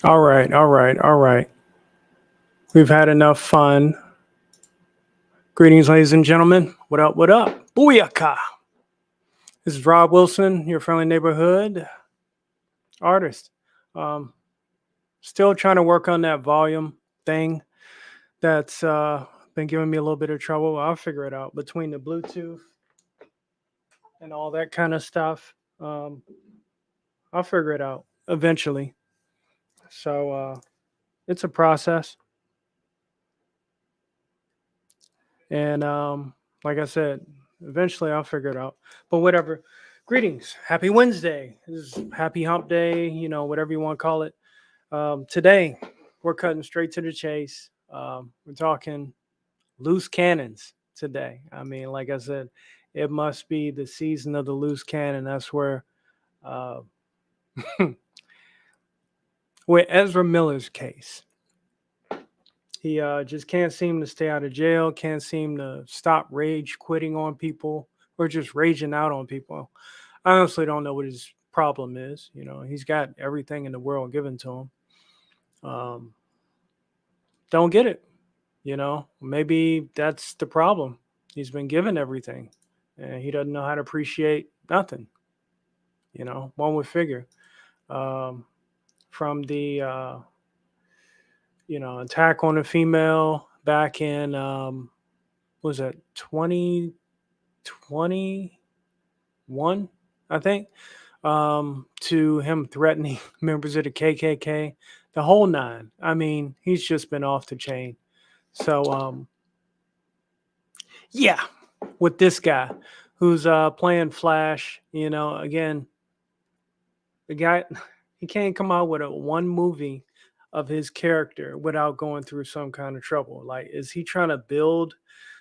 All right, all right, all right. We've had enough fun. Greetings, ladies and gentlemen. What up, what up? Booyaka! This is Rob Wilson, your friendly neighborhood artist. Um, Still trying to work on that volume thing that's been giving me a little bit of trouble. I'll figure it out between the Bluetooth and all that kind of stuff. Um, I'll figure it out eventually. So it's a process. And like I said, eventually I'll figure it out. But whatever. Greetings. Happy Wednesday. This is Happy Hump Day, whatever you want to call it. Today, we're cutting straight to the chase. We're talking loose cannons today. I mean, like I said, it must be the season of the loose cannon. That's where, uh, with Ezra Miller's case, he just can't seem to stay out of jail, can't seem to stop rage quitting on people or just raging out on people. I honestly don't know what his problem is. He's got everything in the world given to him. Um, don't get it. Maybe that's the problem. He's been given everything and he doesn't know how to appreciate nothing. One would figure. Um, from the attack on a female back in was it 2021, I think, to him threatening members of the KKK, the whole nine. I mean, he's just been off the chain. So yeah, with this guy who's playing Flash, again, the guy, he can't come out with one movie of his character without going through some kind of trouble. Like, is he trying to build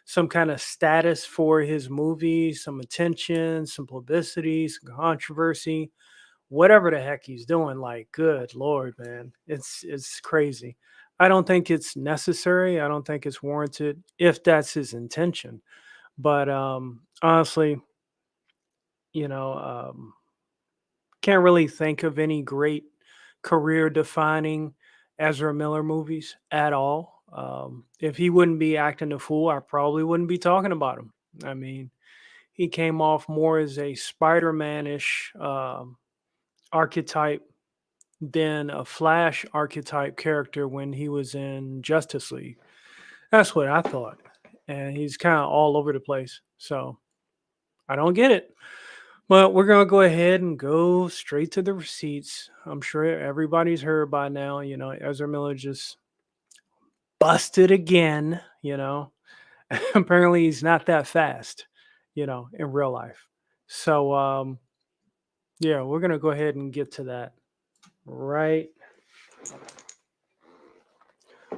some kind of status for his movie, some attention, some publicity, some controversy, whatever the heck he's doing? Like, good Lord, man, it's crazy. I don't think it's necessary. I don't think it's warranted if that's his intention. But honestly, you know, um, can't really think of any great career defining Ezra Miller movies at all. If he wouldn't be acting a fool, I probably wouldn't be talking about him. I mean, he came off more as a Spider-Man ish archetype than a Flash archetype character when he was in Justice League. That's what I thought. And he's kind of all over the place. So I don't get it. But we're going to go ahead and go straight to the receipts. I'm sure everybody's heard by now, Ezra Miller just busted again, Apparently he's not that fast, in real life. So, yeah, we're going to go ahead and get to that right.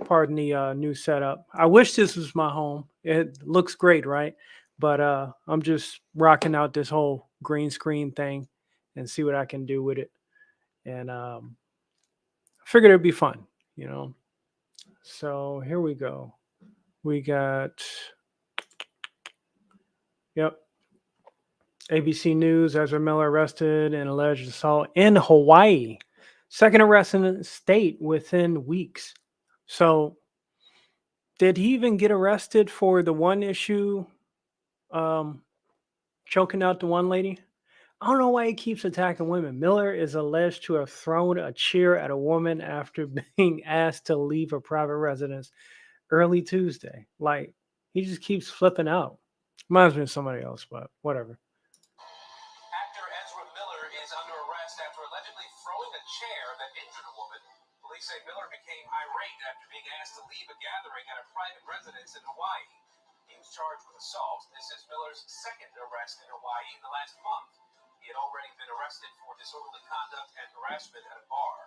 Pardon the new setup. I wish this was my home. It looks great, right? But I'm just rocking out this whole green screen thing and see what I can do with it. And I figured it'd be fun, you know. So here we go. We got, yep, ABC News, Ezra Miller arrested in alleged assault in Hawaii. Second arrest in the state within weeks. So did he even get arrested for the one issue, um, choking out the one lady? I don't know why he keeps attacking women. Miller is alleged to have thrown a chair at a woman after being asked to leave a private residence early Tuesday. Like, he just keeps flipping out. Reminds me of somebody else, but whatever. Actor Ezra Miller is under arrest after allegedly throwing a chair that injured a woman. Police say Miller became irate after being asked to leave a gathering at a private residence in Hawaii. He was charged with assault. This is Miller's second arrest in Hawaii in the last month. He had already been arrested for disorderly conduct and harassment at a bar.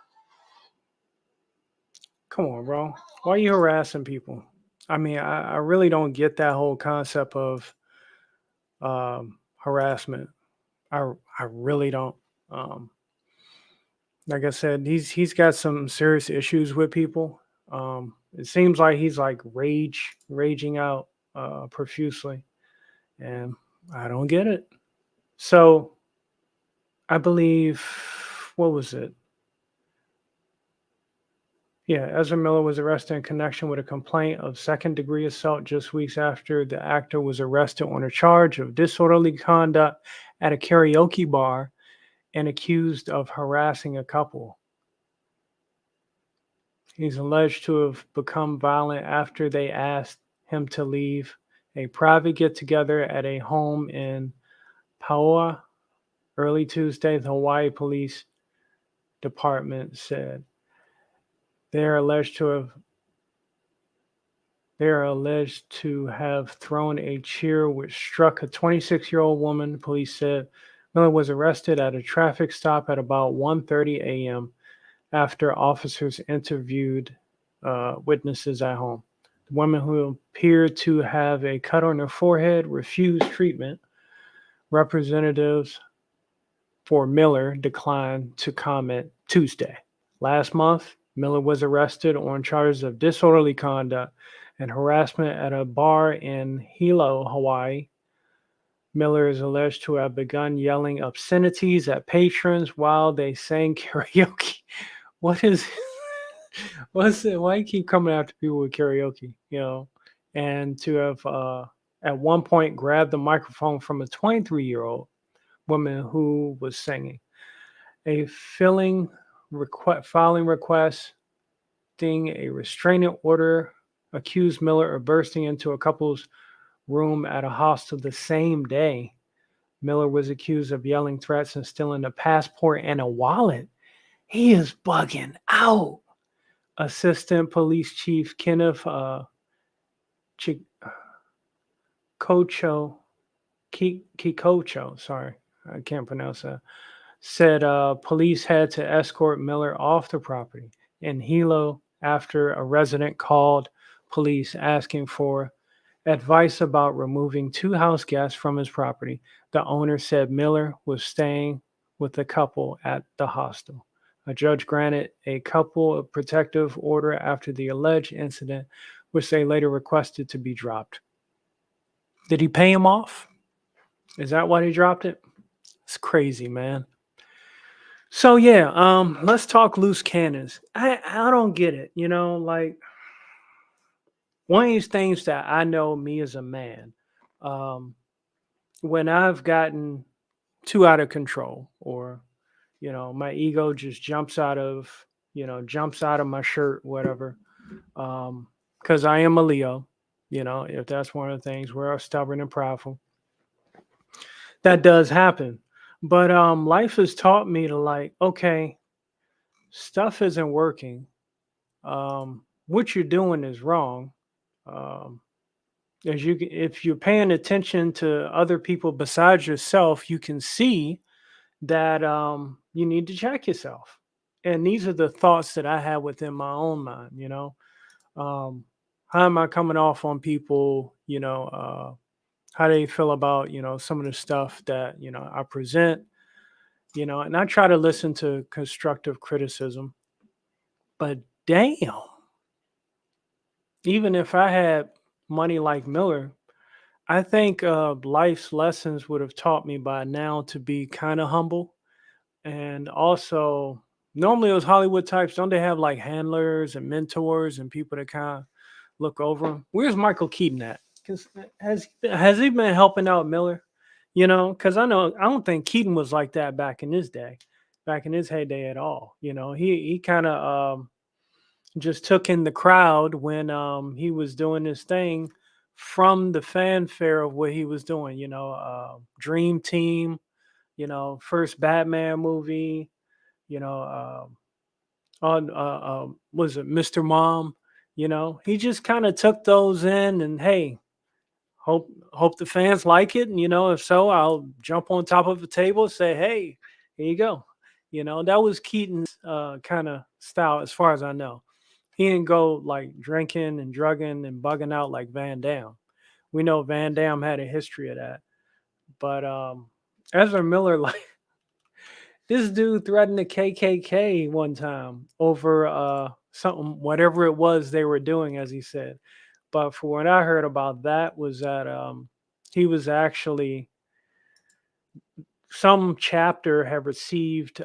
Come on, bro. Why are you harassing people? I mean, I really don't get that whole concept of harassment. I really don't. Um, like I said, he's got some serious issues with people. It seems like he's like raging out profusely, and I don't get it. So I believe, what was it? Yeah, Ezra Miller was arrested in connection with a complaint of second-degree assault just weeks after the actor was arrested on a charge of disorderly conduct at a karaoke bar and accused of harassing a couple. He's alleged to have become violent after they asked him to leave a private get-together at a home in Paoa early Tuesday, the Hawaii Police Department said. They are alleged to have They are alleged to have thrown a chair which struck a 26-year-old woman, police said. Miller was arrested at a traffic stop at about 1:30 a.m. after officers interviewed witnesses at home. The woman, who appeared to have a cut on her forehead, refused treatment. Representatives for Miller declined to comment Tuesday. Last month, Miller was arrested on charges of disorderly conduct and harassment at a bar in Hilo, Hawaii. Miller is alleged to have begun yelling obscenities at patrons while they sang karaoke. What is what's it? Why you keep coming after people with karaoke? And to have at one point grabbed the microphone from a 23-year-old woman who was singing. A filing request, a restraining order accused Miller of bursting into a couple's room at a hostel the same day. Miller was accused of yelling threats and stealing a passport and a wallet. He is bugging out. Assistant Police Chief Kenneth Kikocho, sorry, I can't pronounce that, said police had to escort Miller off the property in Hilo after a resident called police asking for advice about removing two house guests from his property. The owner said Miller was staying with the couple at the hostel. A judge granted a couple a protective order after the alleged incident, which they later requested to be dropped. Did he pay him off? Is that why they dropped it? It's crazy, man. So yeah, let's talk loose cannons. I don't get it. Like, one of these things that I know, me as a man, um, when I've gotten too out of control, or my ego just jumps out of my shirt, whatever. Because I am a Leo, if that's one of the things, we're stubborn and proudful. That does happen. But life has taught me to, like, okay, stuff isn't working. What you're doing is wrong. Um, if you're paying attention to other people besides yourself, you can see that you need to check yourself. And these are the thoughts that I have within my own mind. Um, how am I coming off on people? How they feel about some of the stuff that I present. And I try to listen to constructive criticism. But damn, even if I had money like Miller, I think life's lessons would have taught me by now to be kind of humble. And also, normally those Hollywood types, don't they have like handlers and mentors and people that kind of look over them? Where's Michael Keaton at? Because has he been helping out Miller? Because I don't think Keaton was like that back in his day, back in his heyday at all. He kind of just took in the crowd when he was doing his thing from the fanfare of what he was doing. Dream Team, first Batman movie, you know, on was it Mr. Mom? He just kind of took those in, and hey, hope the fans like it, and if so, I'll jump on top of the table and say, hey, here you go. That was Keaton's kind of style, as far as I know. He didn't go like drinking and drugging and bugging out like Van Damme. We know Van Damme had a history of that. But Ezra Miller, like, this dude threatened the KKK one time over something, whatever it was they were doing, as he said. But for what I heard about that was that he was actually, some chapter had received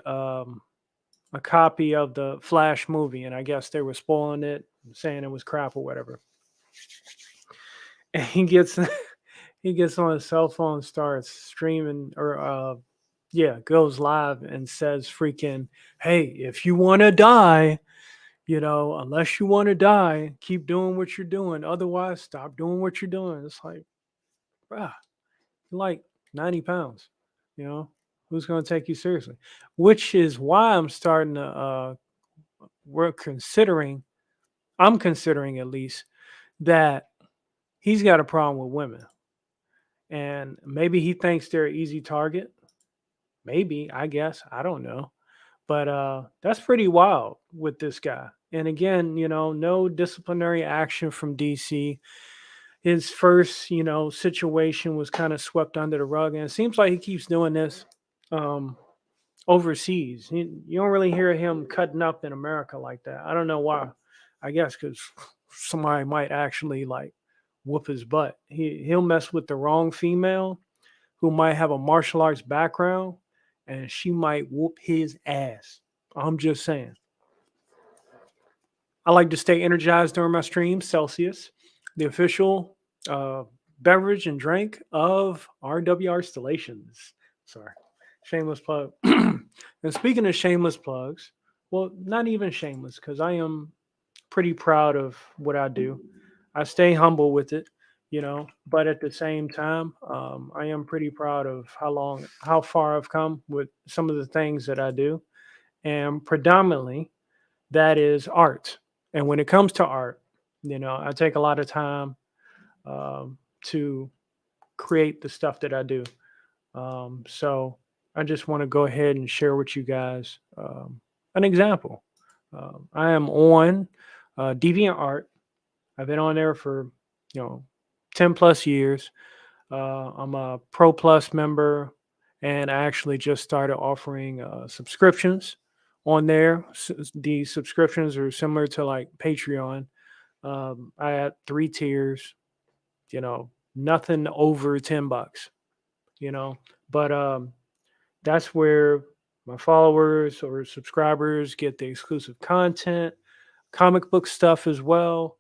a copy of the Flash movie, and I guess they were spoiling it, saying it was crap or whatever. And he gets he gets on his cell phone, starts streaming, or yeah, goes live and says, "Freaking, hey, if you want to die, unless you want to die, keep doing what you're doing. Otherwise, stop doing what you're doing." It's like, bruh, you're like 90 pounds. You know, who's going to take you seriously? Which is why I'm starting to, we're considering, I'm considering at least, that he's got a problem with women. And maybe he thinks they're an easy target. Maybe, I guess. I don't know. But that's pretty wild with this guy. And again, no disciplinary action from DC. His first, situation was kind of swept under the rug. And it seems like he keeps doing this um, overseas. You don't really hear him cutting up in America like that. I don't know why. I guess because somebody might actually like whoop his butt. He'll mess with the wrong female who might have a martial arts background, and she might whoop his ass. I'm just saying. I like to stay energized during my streams. Celsius, the official uh, beverage and drink of RWR Stellations. Sorry, shameless plug. And speaking of shameless plugs, well, not even shameless because I am pretty proud of what I do. I stay humble with it, but at the same time, I am pretty proud of how far I've come with some of the things that I do. And predominantly, that is art. And when it comes to art, I take a lot of time to create the stuff that I do. So I just want to go ahead and share with you guys an example. I am on DeviantArt. I've been on there for, you know, 10 plus years. I'm a Pro Plus member, and I actually just started offering subscriptions on there. The subscriptions are similar to like Patreon. I had 3 tiers, nothing over $10, you know, but that's where my followers or subscribers get the exclusive content, comic book stuff as well,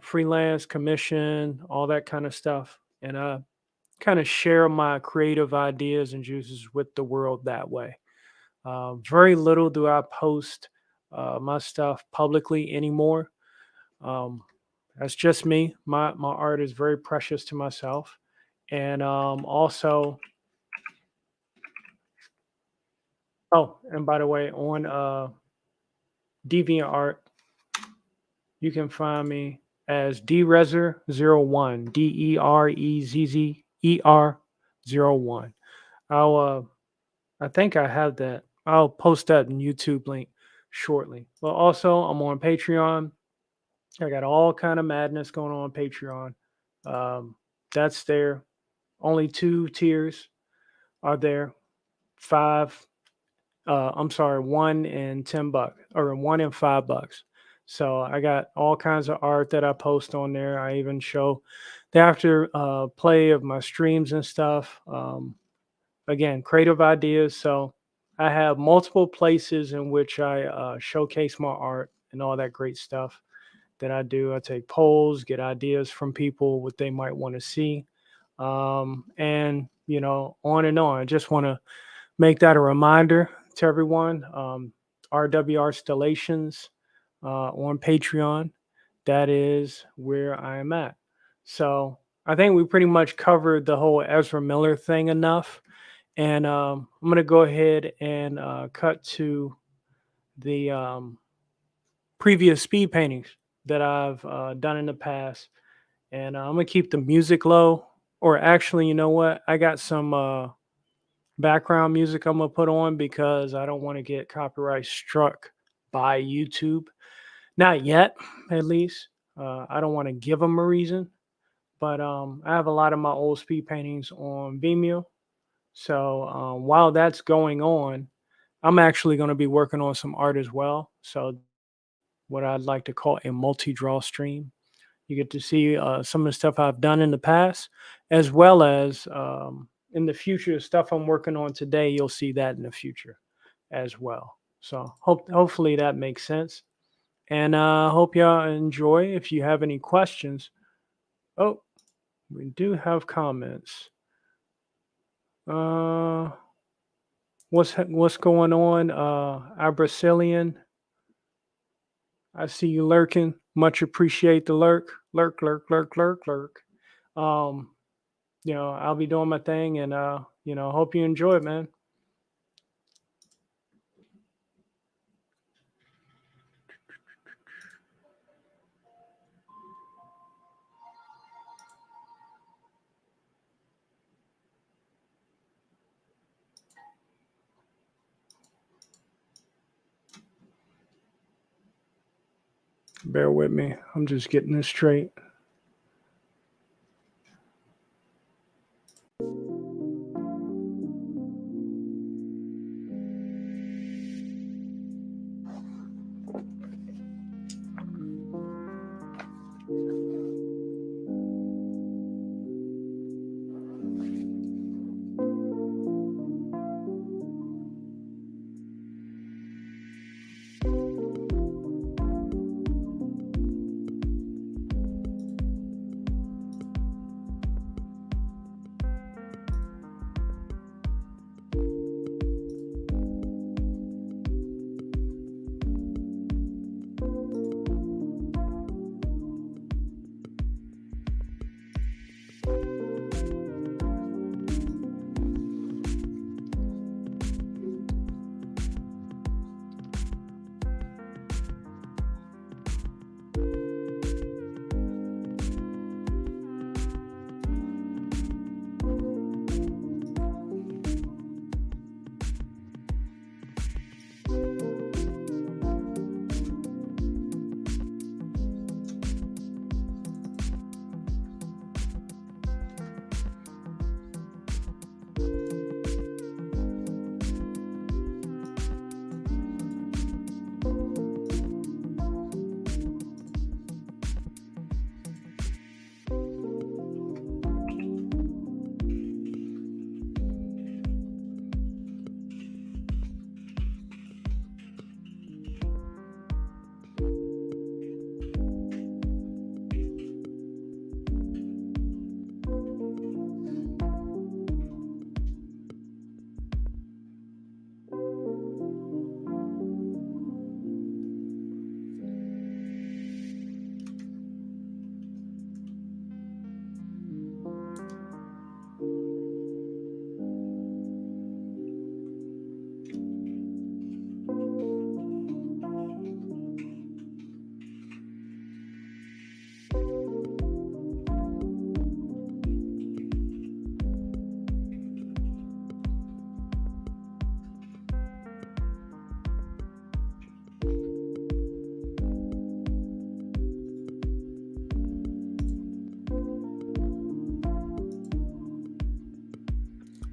freelance, commission, all that kind of stuff. And I kind of share my creative ideas and juices with the world that way. Very little do I post my stuff publicly anymore. Um, that's just me. My art is very precious to myself. And also, oh, and by the way, on DeviantArt, you can find me as Derezzer01, DEREZZER01. I think I have that. I'll post that in YouTube link shortly. But also, I'm on Patreon. I got all kind of madness going on Patreon. Um, that's there. Only 2 tiers are there. Five. I'm sorry, $1 and $10, or $1 and $5. So I got all kinds of art that I post on there. I even show the after play of my streams and stuff. Again, creative ideas. So I have multiple places in which I showcase my art and all that great stuff that I do. I take polls, get ideas from people what they might want to see, and on and on. I just want to make that a reminder to everyone. RWR Stellations on Patreon. That is where I am at. So I think we pretty much covered the whole Ezra Miller thing enough. And I'm going to go ahead and cut to the previous speed paintings that I've done in the past. And I'm going to keep the music low. Or actually, you know what? I got some background music I'm going to put on because I don't want to get copyright struck by YouTube. Not yet, at least. I don't want to give them a reason. But I have a lot of my old speed paintings on Vimeo. So while that's going on, I'm actually going to be working on some art as well. So what I'd like to call a multi-draw stream. You get to see some of the stuff I've done in the past, as well as in the future, stuff I'm working on today. You'll see that in the future as well. So hopefully that makes sense. And hope y'all enjoy. If you have any questions, oh, we do have comments. Uh, what's going on? Our Brazilian, I see you lurking. Much appreciate the lurk, lurk, lurk, lurk, lurk, lurk. Um, I'll be doing my thing, and hope you enjoy it, man. Bear with me. I'm just getting this straight.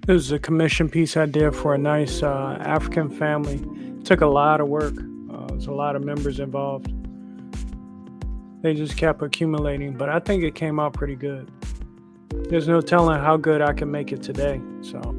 This is a commission piece I did for a nice African family. Took a lot of work. There's a lot of members involved. They just kept accumulating, but I think it came out pretty good. There's no telling how good I can make it today. So.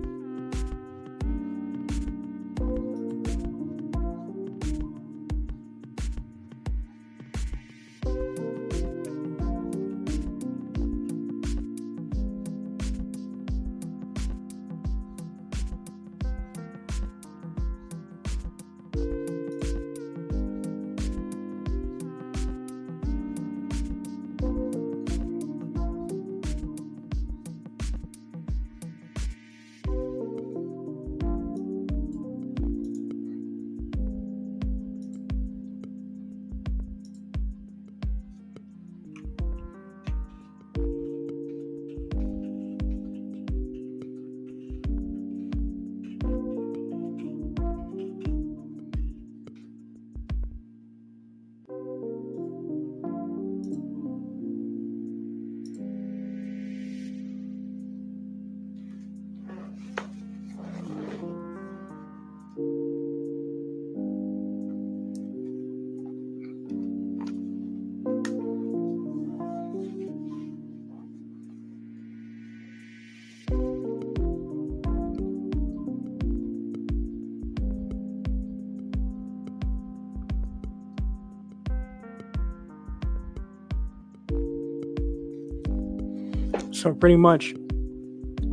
So pretty much,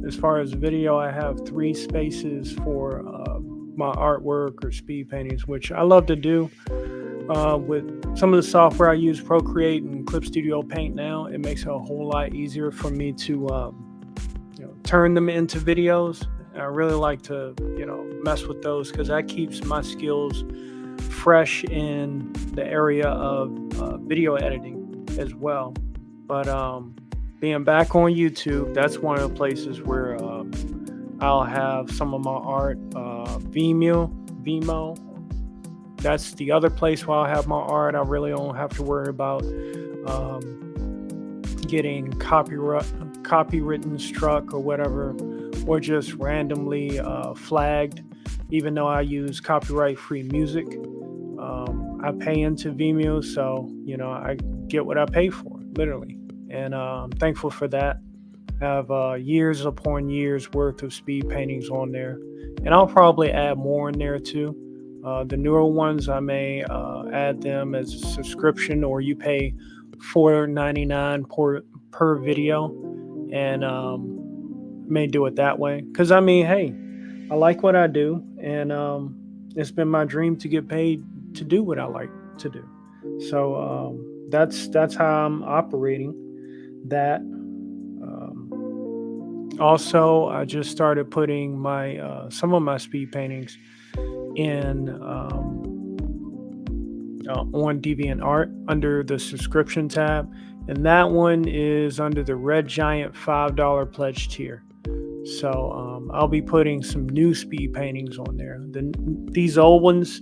as far as video, I have 3 spaces for my artwork or speed paintings, which I love to do. With some of the software I use, Procreate and Clip Studio Paint now, it makes it a whole lot easier for me to turn them into videos. I really like to mess with those because that keeps my skills fresh in the area of video editing as well. But being back on YouTube, that's one of the places where I'll have some of my art. Vimeo. That's the other place where I'll have my art. I really don't have to worry about getting copywritten struck or whatever, or just randomly flagged. Even though I use copyright-free music, I pay into Vimeo, so I get what I pay for, literally, and I'm thankful for that. I have years upon years worth of speed paintings on there, and I'll probably add more in there too. The newer ones, I may add them as a subscription, or you pay $4.99 per video, and may do it that way. Because I mean, hey, I like what I do, and it's been my dream to get paid to do what I like to do. So that's how I'm operating that. Also, I just started putting my some of my speed paintings in on DeviantArt under the subscription tab, and that one is under the Red Giant $5 pledge tier. So I'll be putting some new speed paintings on there. These old ones,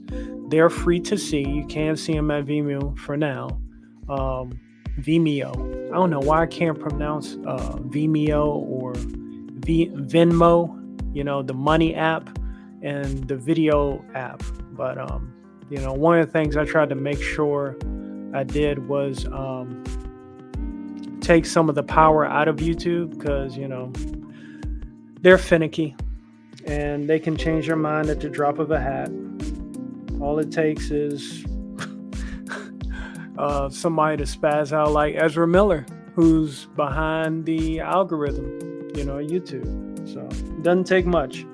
they're free to see. You can see them at Vimeo for now. Vimeo. I don't know why I can't pronounce Vimeo or Venmo. The money app and the video app. But one of the things I tried to make sure I did was take some of the power out of YouTube, because they're finicky and they can change their mind at the drop of a hat. All it takes is somebody to spaz out like Ezra Miller, who's behind the algorithm, YouTube. So it doesn't take much.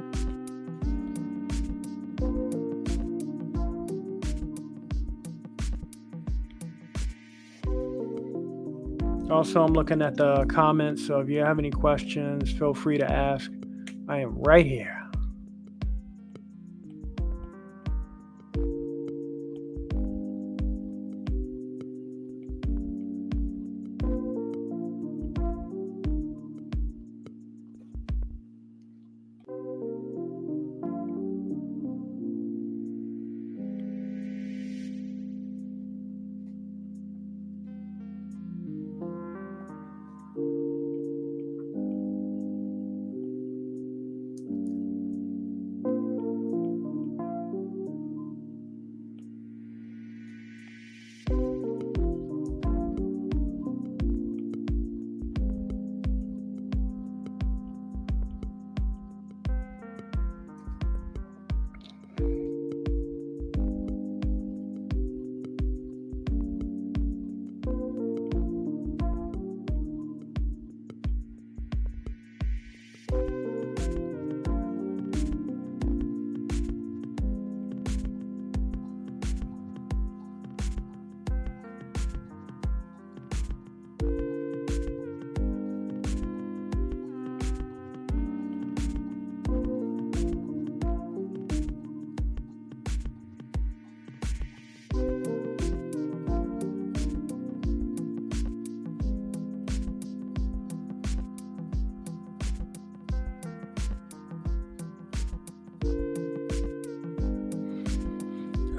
Also, I'm looking at the comments, so if you have any questions, feel free to ask. I am right here.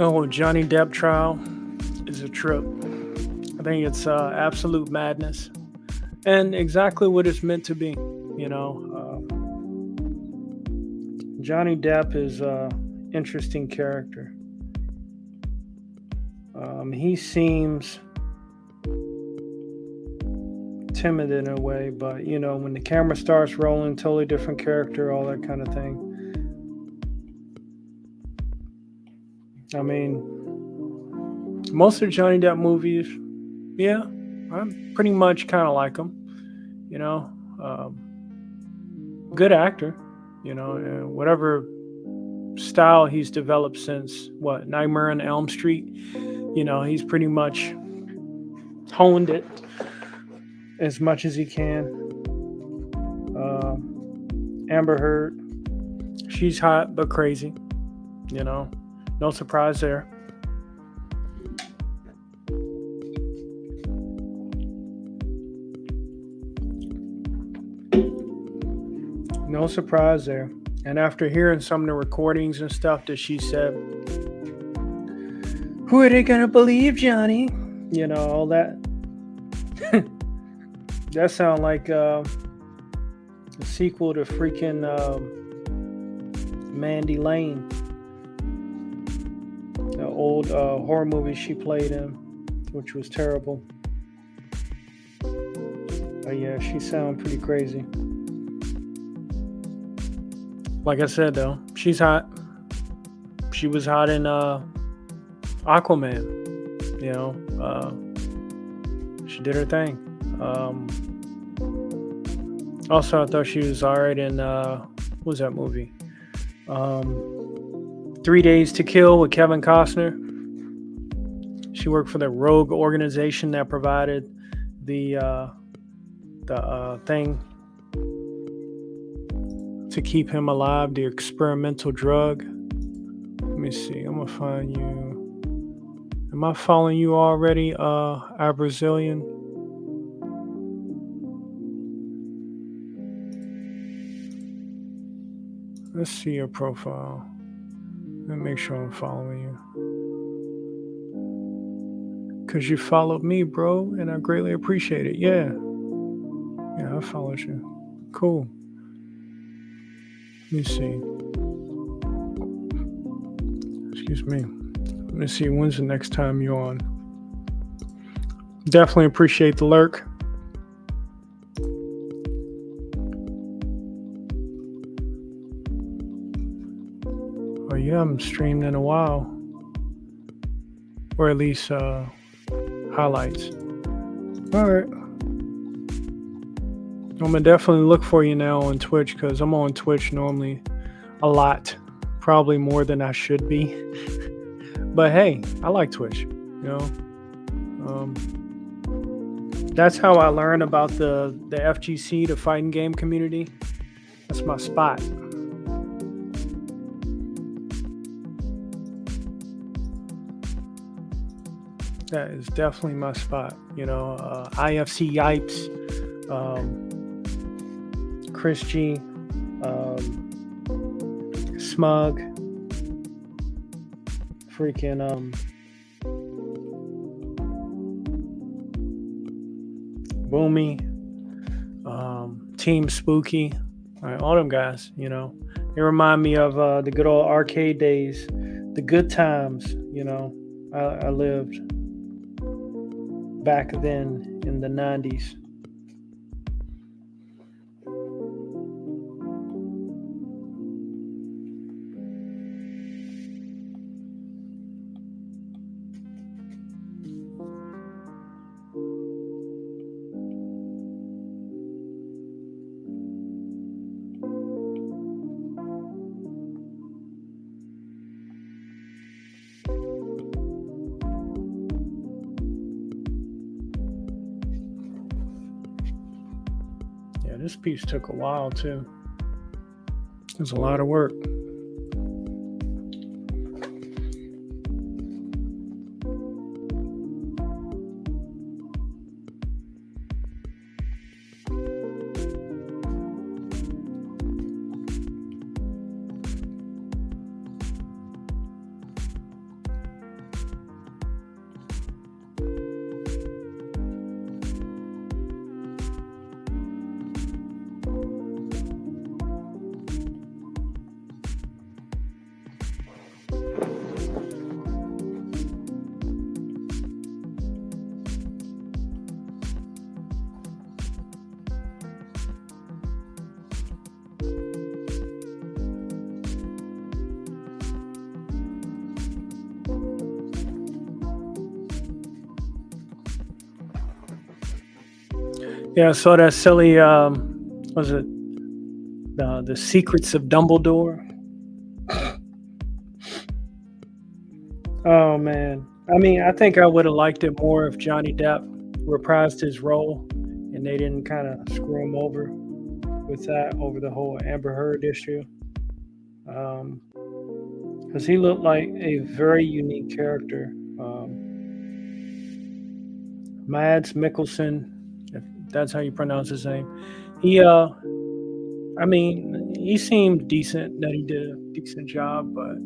Oh, Johnny Depp trial is a trip. I think it's absolute madness, and exactly what it's meant to be. Johnny Depp is an interesting character. He seems timid in a way, but when the camera starts rolling, totally different character, all that kind of thing. I mean, most of Johnny Depp movies, yeah, I pretty much kind of like them. Good actor, and whatever style he's developed since Nightmare on Elm Street, he's pretty much honed it as much as he can. Amber Heard, she's hot but crazy, no surprise there. No surprise there. And after hearing some of the recordings and stuff that she said, who are they gonna believe, Johnny? All that. That sounds like a sequel to freaking Mandy Lane, the old horror movie she played in, which was terrible. But yeah, she sounds pretty crazy. Like I said, though, she's hot. She was hot in Aquaman. She did her thing. Also, I thought she was alright in what was that movie? 3 Days to Kill with Kevin Costner. She worked for the rogue organization that provided the thing to keep him alive, the experimental drug. Let me see. I'm gonna find you. Am I following you already, our Brazilian? Let's see your profile. Let me make sure I'm following you. Cause you followed me, bro, and I greatly appreciate it. Yeah, I followed you. Cool. Let me see. Excuse me. Let me see. When's the next time you're on? Definitely appreciate the lurk. Oh, you haven't streamed in a while. Or at least highlights. Alright. I'm going to definitely look for you now on Twitch, because I'm on Twitch normally a lot. Probably more than I should be. But hey, I like Twitch. That's how I learned about the FGC, the fighting game community. That's my spot. That is definitely my spot. IFC Yipes. Chris G, Smug, freaking Boomy, Team Spooky, all them guys. They remind me of the good old arcade days, the good times. I lived back then in the 90s. This piece took a while too. It was a lot of work. Yeah, I saw that silly Was it the Secrets of Dumbledore? Oh man, I mean, I think I would have liked it more if Johnny Depp reprised his role and they didn't kind of screw him over with that over the whole Amber Heard issue. Because he looked like a very unique character. Mads Mikkelsen, if that's how you pronounce his name. He, I mean, he seemed decent, that he did a decent job, but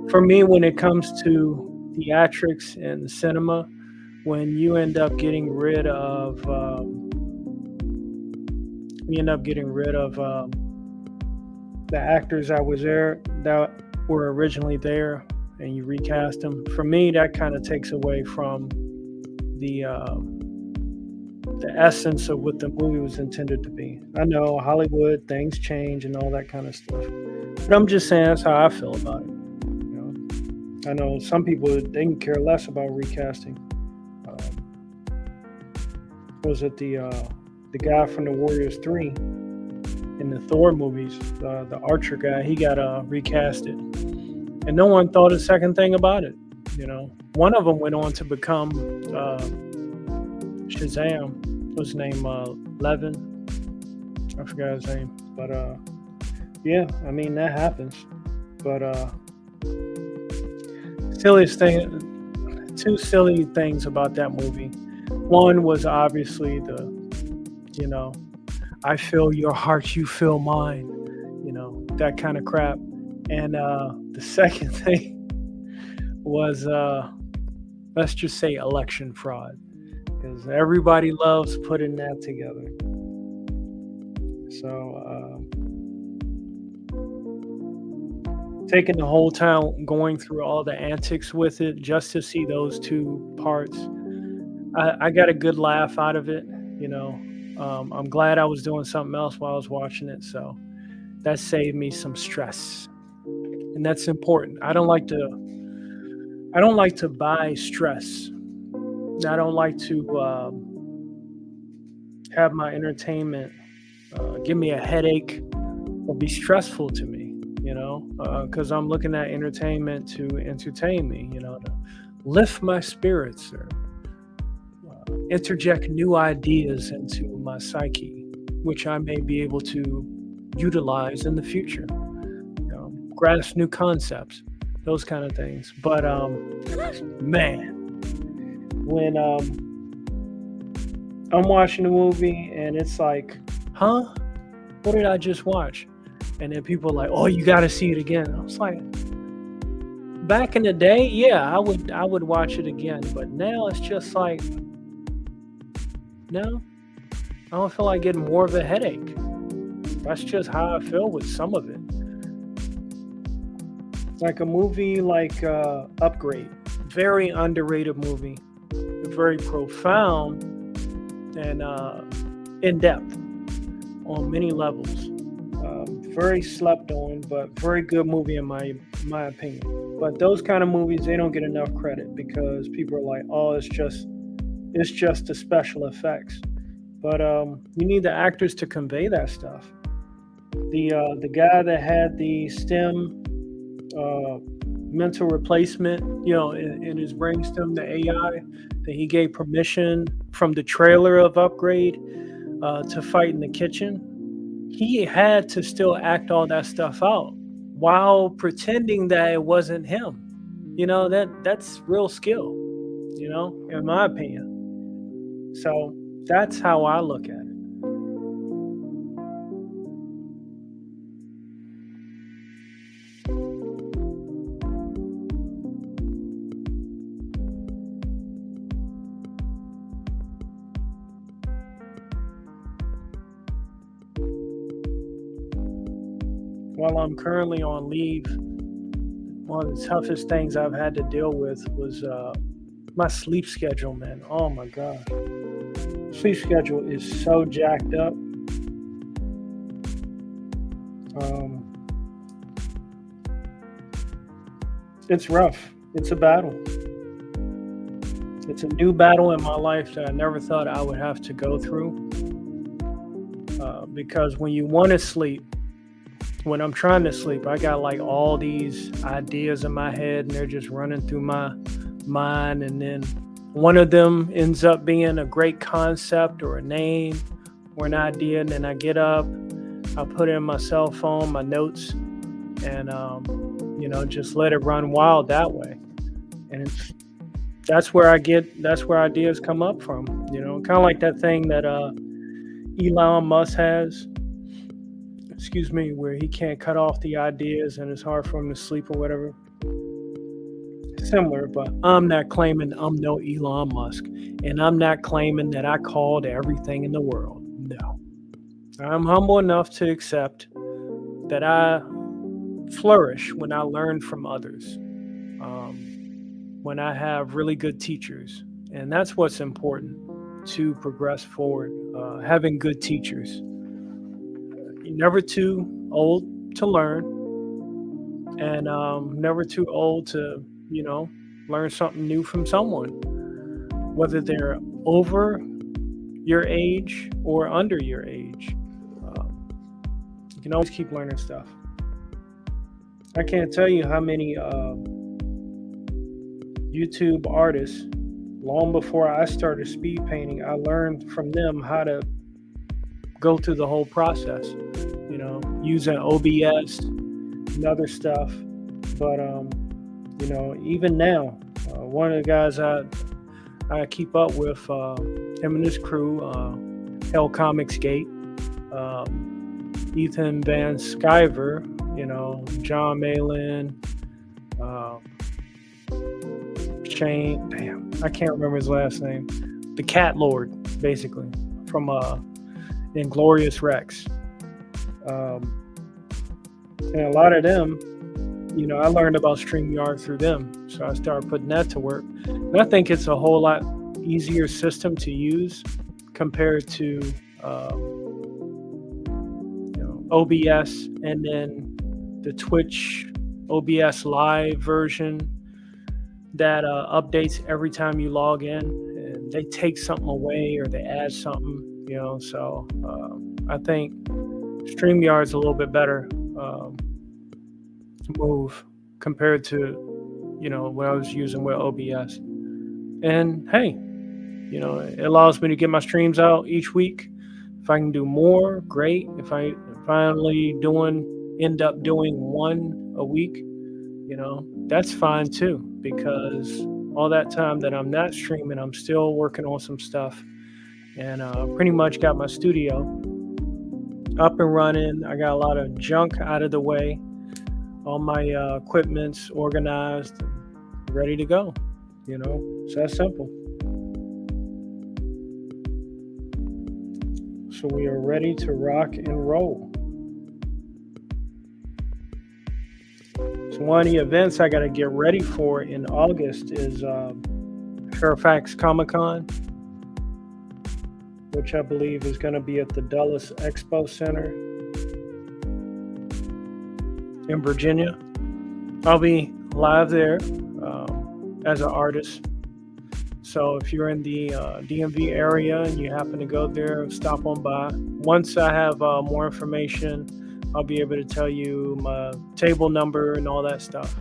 for me, when it comes to theatrics and cinema, when you end up getting rid of, the actors that were originally there, and you recast them. For me, that kind of takes away from the essence of what the movie was intended to be. I know Hollywood, things change and all that kind of stuff, but I'm just saying that's how I feel about it. I know some people, they can care less about recasting. Was it the guy from the Warriors 3 in the Thor movies, the Archer guy? He got recasted, and no one thought a second thing about it. One of them went on to become Shazam. What's his name? Levin. I forgot his name, but yeah, I mean that happens. But two silly things about that movie. One was obviously I feel your heart, you feel mine, that kind of crap. And the second thing was, let's just say, election fraud, because everybody loves putting that together. So taking the whole time, going through all the antics with it just to see those two parts, I got a good laugh out of it. I'm glad I was doing something else while I was watching it, so that saved me some stress, and that's important. I don't like to buy stress. I don't like to have my entertainment give me a headache or be stressful to me. Because I'm looking at entertainment to entertain me. To lift my spirits or interject new ideas into my psyche, which I may be able to utilize in the future. Grasp new concepts, those kind of things. But man, when I'm watching a movie and it's like, huh? What did I just watch? And then people are like, oh, you got to see it again. I was like, back in the day, yeah, I would watch it again. But now it's just like, no, I don't feel like getting more of a headache. That's just how I feel with some of it. Like a movie like Upgrade, very underrated movie, very profound and in-depth on many levels. Very slept on, but very good movie in my opinion. But those kind of movies, they don't get enough credit because people are like, oh, it's just the special effects. But you need the actors to convey that stuff. The guy that had the STEM mental replacement, in his brainstem, the AI, that he gave permission from the trailer of Upgrade to fight in the kitchen. He had to still act all that stuff out while pretending that it wasn't him. That's real skill, in my opinion. So that's how I look at it. While I'm currently on leave, one of the toughest things I've had to deal with was my sleep schedule, man. Oh my God. Sleep schedule is so jacked up. It's rough. It's a battle. It's a new battle in my life that I never thought I would have to go through. because when you want to sleep, when I'm trying to sleep, I got like all these ideas in my head and they're just running through my mind. And then one of them ends up being a great concept or a name or an idea. And then I get up, I put it in my cell phone, my notes, and, just let it run wild that way. And that's where ideas come up from, kind of like that thing that Elon Musk has, where he can't cut off the ideas and it's hard for him to sleep or whatever. Similar, but I'm not claiming I'm no Elon Musk, and I'm not claiming that I called everything in the world. No. I'm humble enough to accept that I flourish when I learn from others, when I have really good teachers. And that's what's important to progress forward, having good teachers. You're never too old to learn, and never too old to, learn something new from someone, whether they're over your age or under your age. You can always keep learning stuff. I can't tell you how many YouTube artists, long before I started speed painting, I learned from them how to go through the whole process, using OBS and other stuff. But, even now, one of the guys I keep up with, him and his crew, Hell Comics Gate, Ethan Van Sciver, John Malin, Shane, I can't remember his last name, the Cat Lord, basically, from Inglorious Rex. And a lot of them, I learned about StreamYard through them, so I started putting that to work. And I think it's a whole lot easier system to use compared to OBS, and then the Twitch OBS live version that updates every time you log in, and they take something away or they add something, so I think StreamYard's a little bit better move compared to what I was using with OBS. And hey, it allows me to get my streams out each week. If I can do more, great. If I finally end up doing one a week, that's fine too, because all that time that I'm not streaming, I'm still working on some stuff, and pretty much got my studio up and running. I got a lot of junk out of the way. All my equipment's organized, ready to go. It's that simple. So we are ready to rock and roll. So one of the events I got to get ready for in August is Fairfax Comic-Con, which I believe is going to be at the Dulles Expo Center in Virginia. I'll be live there as an artist. So if you're in the DMV area and you happen to go there, stop on by. Once I have more information, I'll be able to tell you my table number and all that stuff.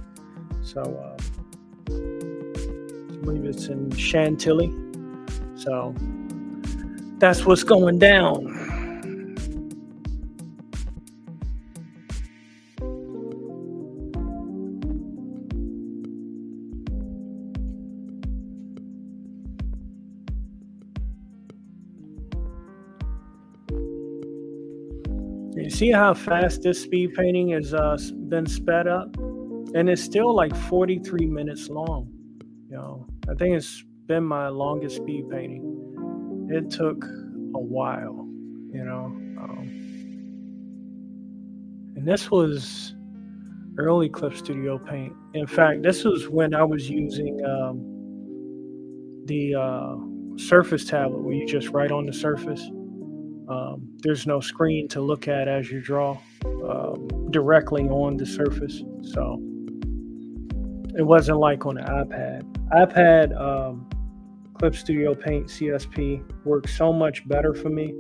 So I believe it's in Chantilly. So that's what's going down. You see how fast this speed painting has been sped up? And it's still like 43 minutes long. I think it's been my longest speed painting. It took a while, and this was early Clip Studio Paint. In fact, this was when I was using the Surface tablet, where you just write on the surface. There's no screen to look at as you draw directly on the surface. So it wasn't like on the iPad. Clip Studio Paint CSP works so much better for me.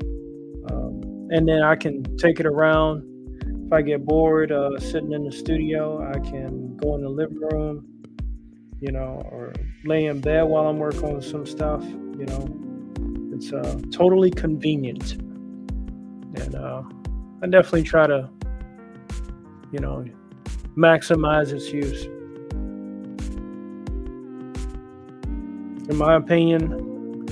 and then I can take it around. If I get bored sitting in the studio, I can go in the living room, or lay in bed while I'm working on some stuff. It's totally convenient, and I definitely try to, maximize its use. In my opinion,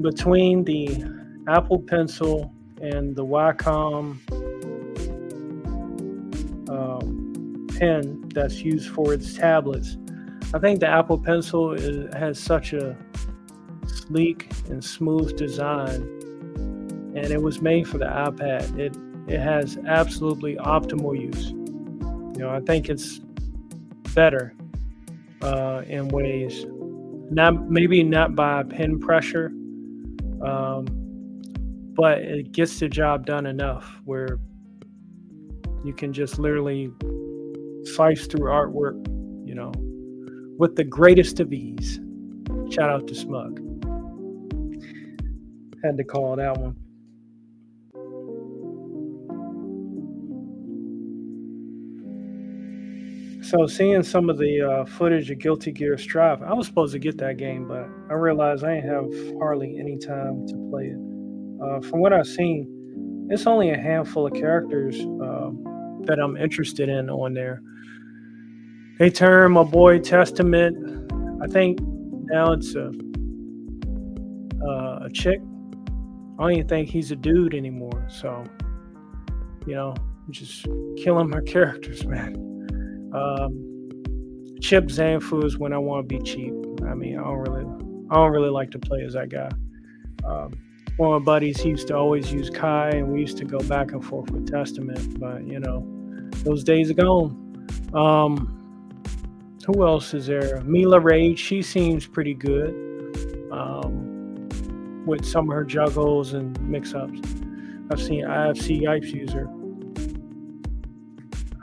between the Apple Pencil and the Wacom pen that's used for its tablets, I think the Apple Pencil has such a sleek and smooth design, and it was made for the iPad. It has absolutely optimal use. I think it's better in ways, maybe not by pen pressure, but it gets the job done enough where you can just literally slice through artwork, with the greatest of ease. Shout out to Smug. Had to call that one. So seeing some of the footage of Guilty Gear Strive, I was supposed to get that game, but I realized I didn't have hardly any time to play it. From what I've seen, it's only a handful of characters that I'm interested in on there. They turned my boy Testament. I think now it's a chick. I don't even think he's a dude anymore. So, just killing my characters, man. Chip Zanfu is when I want to be cheap. I mean, I don't really like to play as that guy. One of my buddies, he used to always use Kai, and we used to go back and forth with Testament. But those days are gone. Who else is there? Mila Rage, she seems pretty good with some of her juggles and mix-ups. I've seen IFC Yipes use her.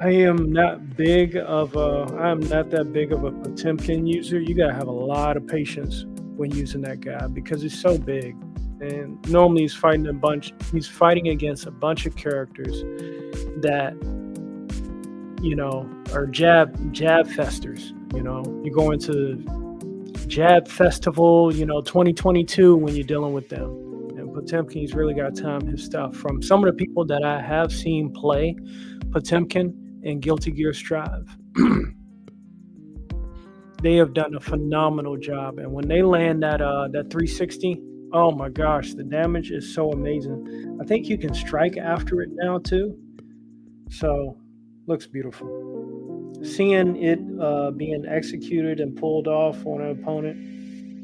I am not that big of a Potemkin user. You gotta have a lot of patience when using that guy because he's so big. And normally he's fighting against a bunch of characters that are jab festers. You go into Jab Festival, 2022 when you're dealing with them. And Potemkin's really got to time his stuff. From some of the people that I have seen play Potemkin and Guilty Gear Strive, they have done a phenomenal job. And when they land that 360, oh my gosh, the damage is so amazing. I think you can strike after it now too. So, looks beautiful. Seeing it being executed and pulled off on an opponent,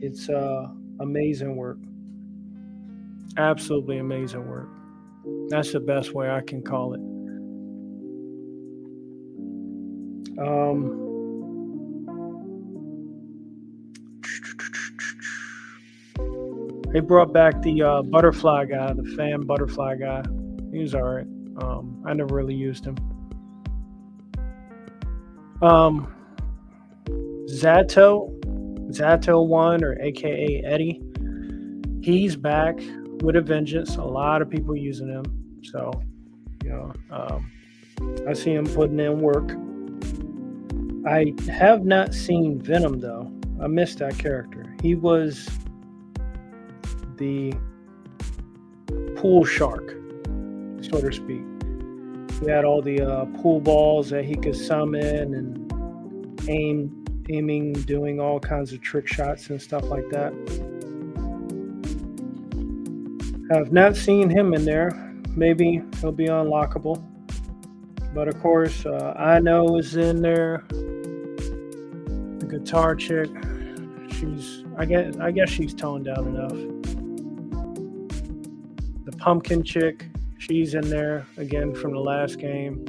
it's amazing work. Absolutely amazing work. That's the best way I can call it. They brought back the butterfly guy, the fan butterfly guy. He was alright. I never really used him. Zato1, or aka Eddie, he's back with a vengeance. A lot of people using him. So, I see him putting in work. I have not seen Venom though. I missed that character. He was the pool shark, so to speak. He had all the pool balls that he could summon and aiming, doing all kinds of trick shots and stuff like that. Have not seen him in there. Maybe he'll be unlockable. But of course, I know is in there. The guitar chick. I guess she's toned down enough. The pumpkin chick, she's in there again from the last game.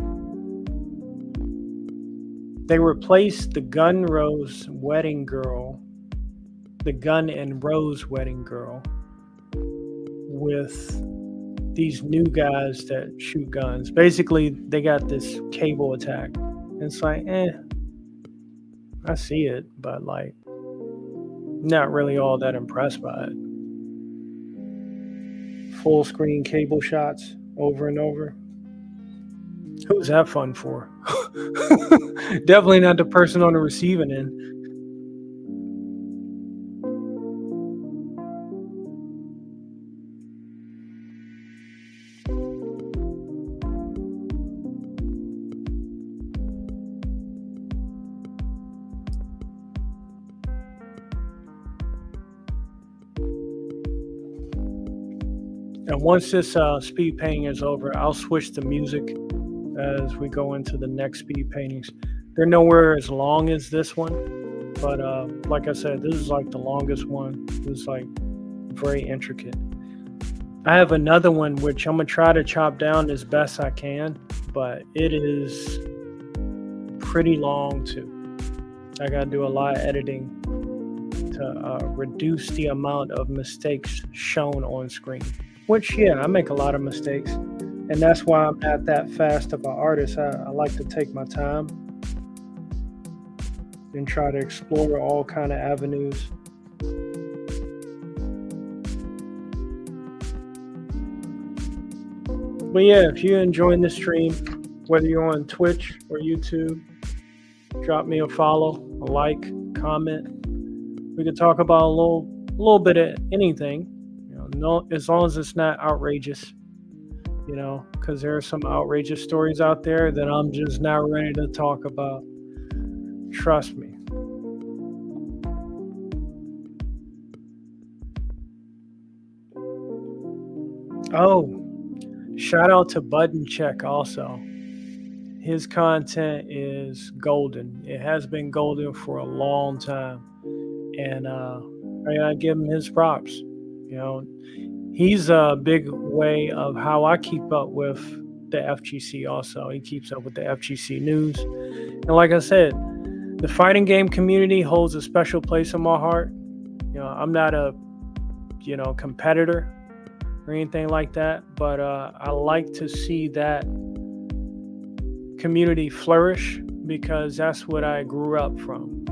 They replaced the Gun and Rose wedding girl with these new guys that shoot guns. Basically, they got this cable attack. And it's like, I see it, but like, not really all that impressed by it. Full screen cable shots. over and over. Who's that fun for? Definitely not the person on the receiving end. And once this speed painting is over, I'll switch to music as we go into the next speed paintings. They're nowhere as long as this one, but like I said, this is like the longest one. This is like very intricate. I have another one which I'm gonna try to chop down as best I can, but it is pretty long too. I gotta do a lot of editing to reduce the amount of mistakes shown on screen. Which, yeah, I make a lot of mistakes, and that's why I'm not that fast of an artist. I like to take my time and try to explore all kind of avenues. But yeah, if you're enjoying this stream, whether you're on Twitch or YouTube, drop me a follow, a like, comment. We could talk about a little bit of anything. No, as long as it's not outrageous, because there are some outrageous stories out there that I'm just not ready to talk about. Trust me. Oh, shout out to Button Check also. His content is golden. It has been golden for a long time. And I gotta give him his props. He's a big way of how I keep up with the FGC also. He keeps up with the FGC news. And like I said, the fighting game community holds a special place in my heart. I'm not a, competitor or anything like that, but I like to see that community flourish because that's what I grew up from,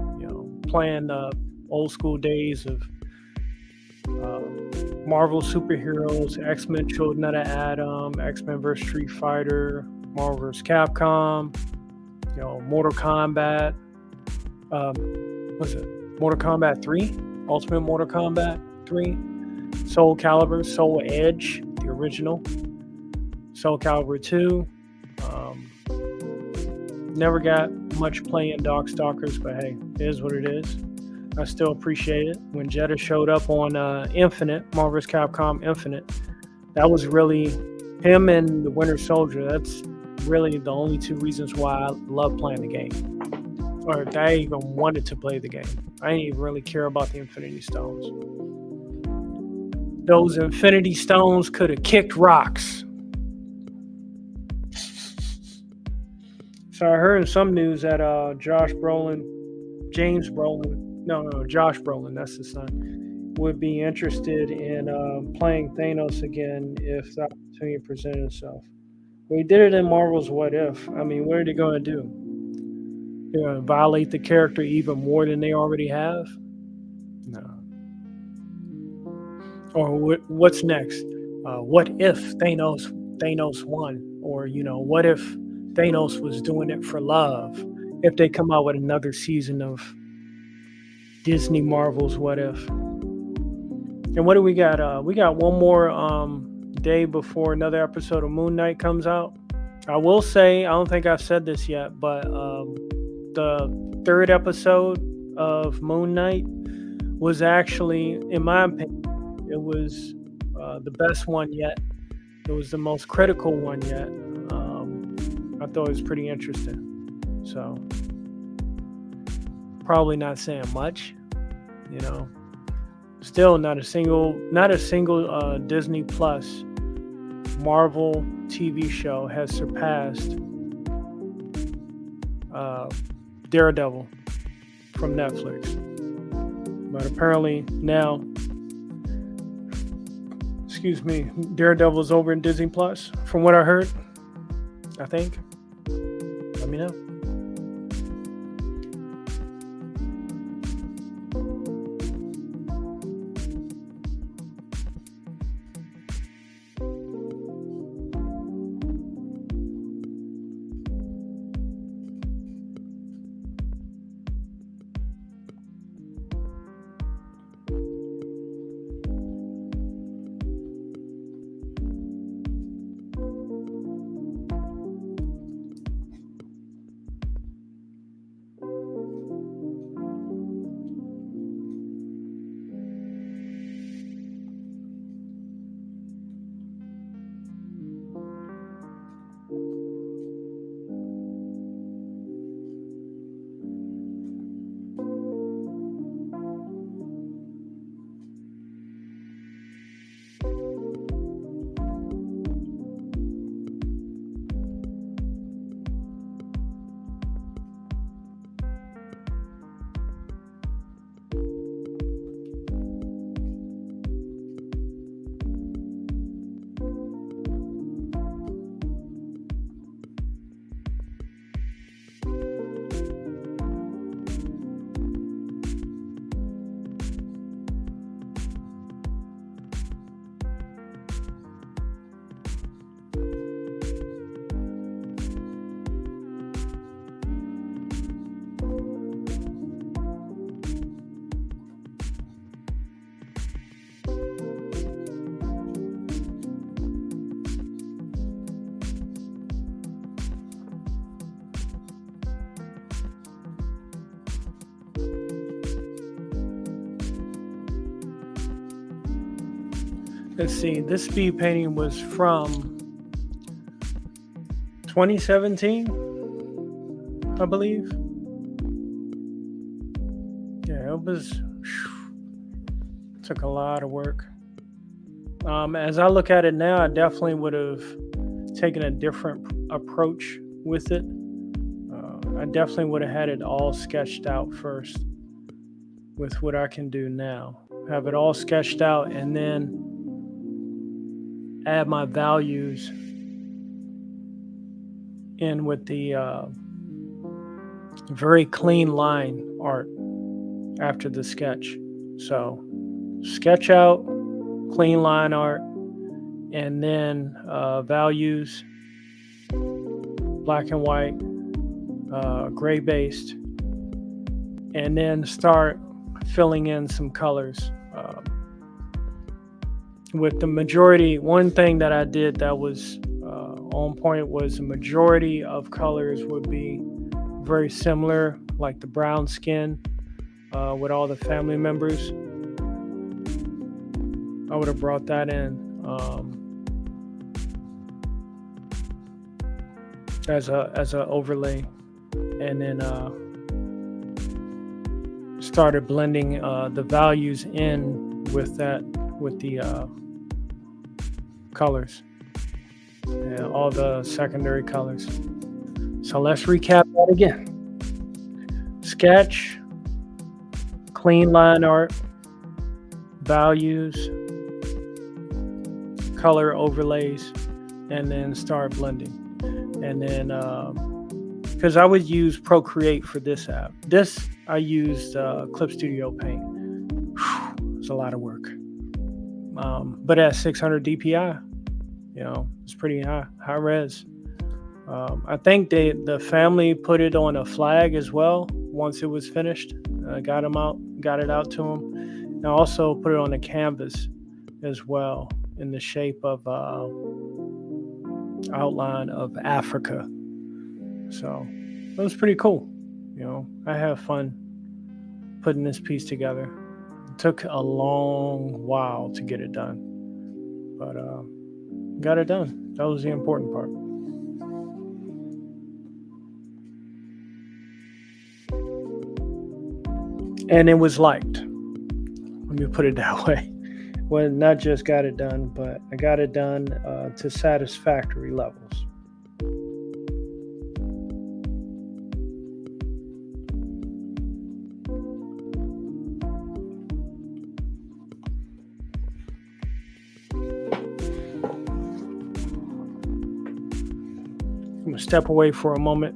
playing the old school days of Marvel superheroes, X-Men Children of the Atom, X-Men vs. Street Fighter, Marvel vs. Capcom, Mortal Kombat. What's it? Mortal Kombat 3? Ultimate Mortal Kombat 3? Soul Calibur, Soul Edge, the original. Soul Calibur 2. Never got much play in Darkstalkers, but hey, it is what it is. I still appreciate it. When Jeddah showed up on Infinite, Marvel vs. Capcom Infinite, that was really him and the Winter Soldier. That's really the only two reasons why I love playing the game. Or that I even wanted to play the game. I didn't even really care about the Infinity Stones. Those Infinity Stones could have kicked rocks. So I heard in some news that Josh Brolin, that's his son, would be interested in playing Thanos again if the opportunity presented itself. We did it in Marvel's What If. I mean, what are they going to do? They're going to violate the character even more than they already have? No. Or what's next? What if Thanos won? Or, what if Thanos was doing it for love? If they come out with another season of Disney Marvel's What If. And what do we got? We got one more day before another episode of Moon Knight comes out. I will say, I don't think I've said this yet, but the third episode of Moon Knight was actually, in my opinion, it was the best one yet. It was the most critical one yet. I thought it was pretty interesting. So, probably not saying much, Still not a single Disney Plus Marvel TV show has surpassed Daredevil from Netflix. But apparently now, Daredevil's over in Disney Plus, from what I heard. I think. Let me know. Let's see. This speed painting was from 2017, I believe. Yeah, it was. Took a lot of work. As I look at it now, I definitely would have taken a different approach with it. I definitely would have had it all sketched out first with what I can do now. Have it all sketched out and then add my values in with the very clean line art after the sketch. So sketch out, clean line art, and then values, black and white, gray based, and then start filling in some colors. With the majority, one thing that I did that was on point was the majority of colors would be very similar, like the brown skin with all the family members. I would have brought that in as a overlay, and then started blending the values in with the colors and all the secondary colors. So let's recap that again. Sketch, clean line art, values, color overlays, and then start blending. And then because I would use Procreate for this app. This I used Clip Studio Paint. It's a lot of work. But at 600 DPI, it's pretty high res. I think the family put it on a flag as well once it was finished. Got it out to them, and also put it on a canvas as well in the shape of outline of Africa. So it was pretty cool. I have fun putting this piece together. It took a long while to get it done, but got it done. That was the important part. And it was liked. Let me put it that way. Well, not just got it done, but I got it done to satisfactory levels. I'm going to step away for a moment.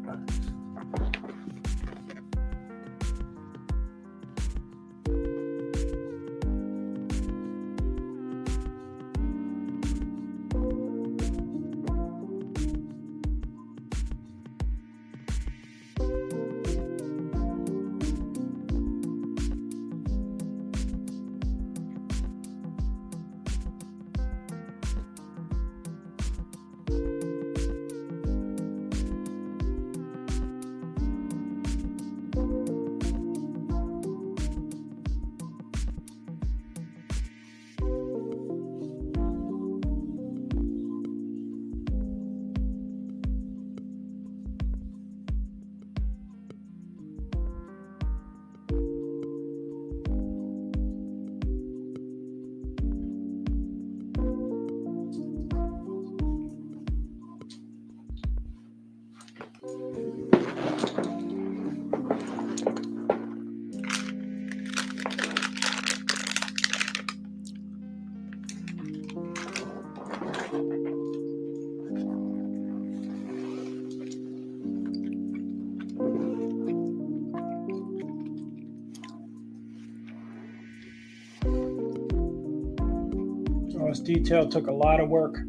This detail took a lot of work.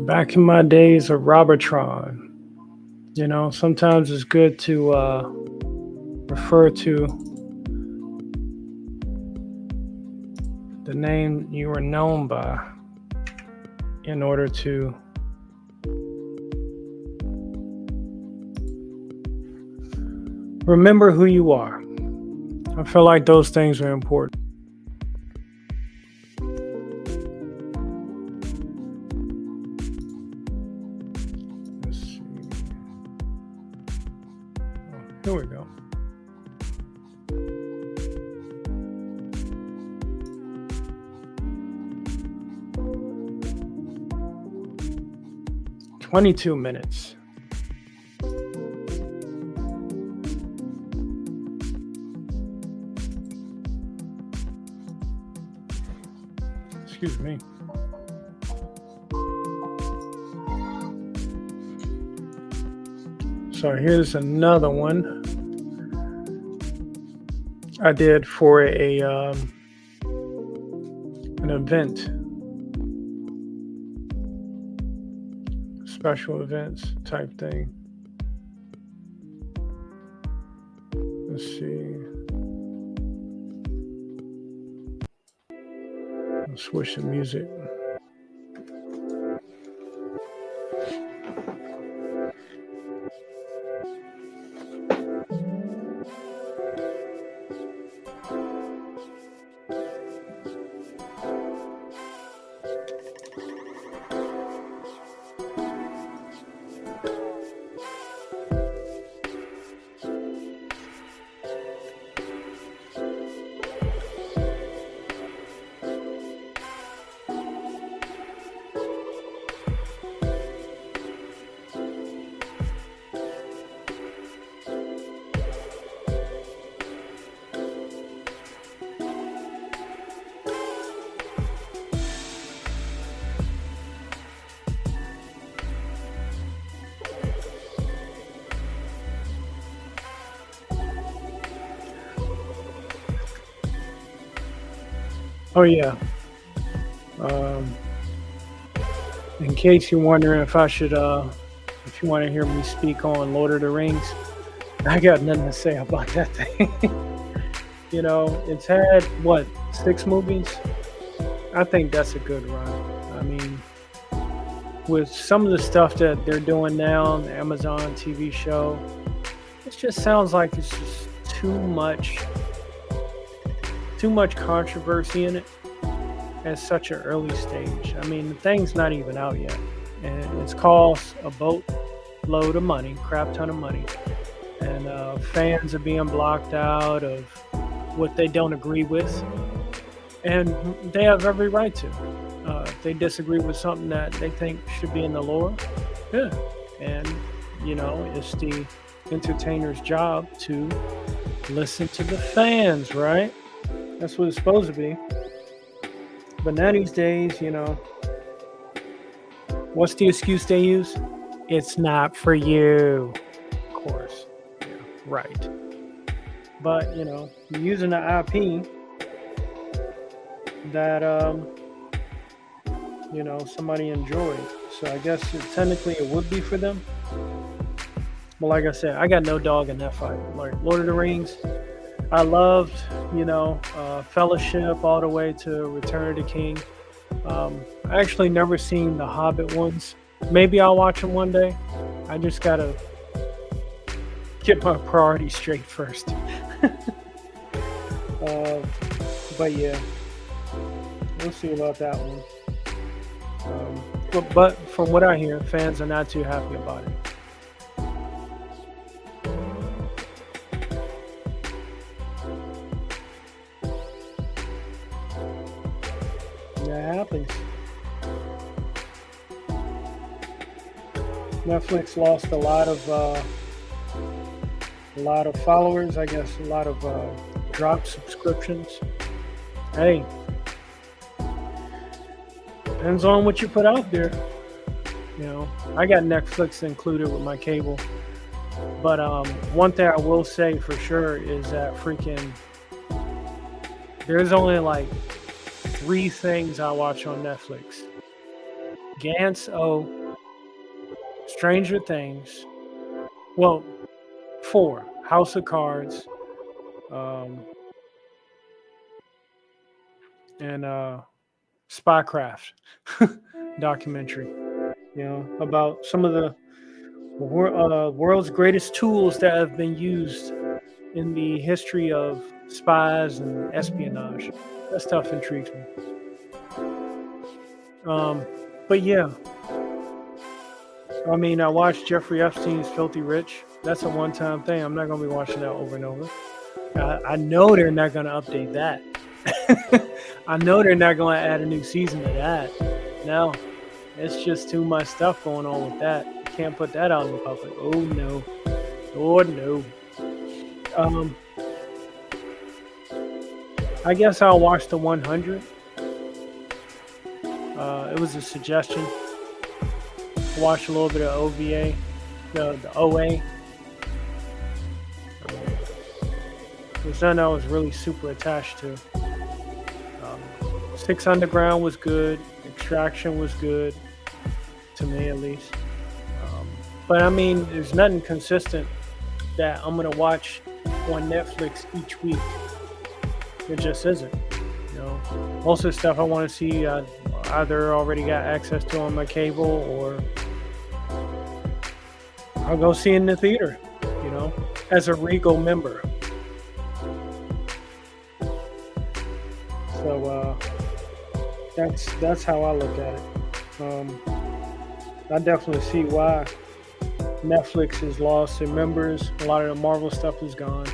Back in my days of Robotron, sometimes it's good to refer to the name you were known by in order to remember who you are. I feel like those things are important. Let's see. Oh, here we go. "22 minutes. Excuse me. So here's another one I did for an event, special events type thing. Let's see. I'll switch the music. Oh yeah. In case you're wondering if I should, if you want to hear me speak on Lord of the Rings, I got nothing to say about that thing. It's had 6 movies. I think that's a good run. I mean, with some of the stuff that they're doing now on the Amazon TV show, it just sounds like it's just too much controversy in it at such an early stage. I mean, the thing's not even out yet, and it's cost a boatload of money, crap ton of money, and fans are being blocked out of what they don't agree with, and they have every right to. If they disagree with something that they think should be in the lore, yeah, and it's the entertainer's job to listen to the fans, right? That's what it's supposed to be. But now these days, what's the excuse they use? It's not for you. Of course. Yeah, right. But, you're using the IP that, somebody enjoyed. So I guess technically it would be for them. But like I said, I got no dog in that fight. Like Lord of the Rings, I loved, Fellowship all the way to Return of the King. I actually never seen the Hobbit ones. Maybe I'll watch them one day. I just gotta get my priorities straight first. But yeah, we'll see about that one. But from what I hear, fans are not too happy about it. That happens. Netflix lost a lot of followers, I guess, a lot of dropped subscriptions. Hey, depends on what you put out there. I got Netflix included with my cable, but one thing I will say for sure is that there's only like 3 things I watch on Netflix: Gantz, O, Stranger Things. Well, 4, House of Cards, um, and Spycraft documentary. About some of the world's greatest tools that have been used in the history of spies and espionage. That stuff intrigues me. But yeah, I mean, I watched Jeffrey Epstein's Filthy Rich. That's a one-time thing. I'm not going to be watching that over and over. I know they're not going to update that. I know they're not going to add a new season to that. No, it's just too much stuff going on with that. You can't put that out in the public. Oh no. Oh no. I guess I'll watch the 100. It was a suggestion. Watch a little bit of OVA, the OA. There's nothing I was really super attached to. 6 Underground was good. Extraction was good, to me at least. But I mean, there's nothing consistent that I'm gonna watch on Netflix each week. It just isn't. Most of the stuff I want to see, I either already got access to on my cable, or I'll go see in the theater. As a Regal member. So that's how I look at it. I definitely see why Netflix has lost their members. A lot of the Marvel stuff is gone.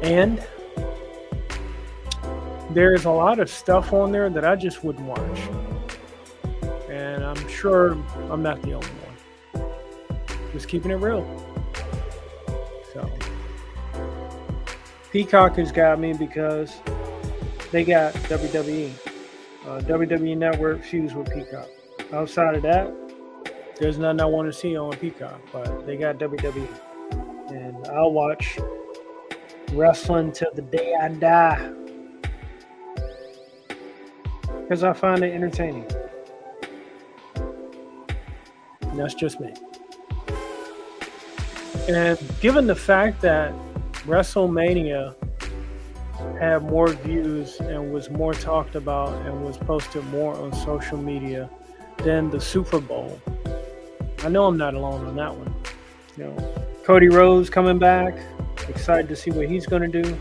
And there's a lot of stuff on there that I just wouldn't watch. And I'm sure I'm not the only one. Just keeping it real. So Peacock has got me because they got WWE. WWE Network fused with Peacock. Outside of that, there's nothing I want to see on Peacock, but they got WWE. And I'll watch wrestling till the day I die. Because I find it entertaining. And that's just me. And given the fact that WrestleMania had more views and was more talked about and was posted more on social media than the Super Bowl, I know I'm not alone on that one. Cody Rhodes coming back. Excited to see what he's going to do.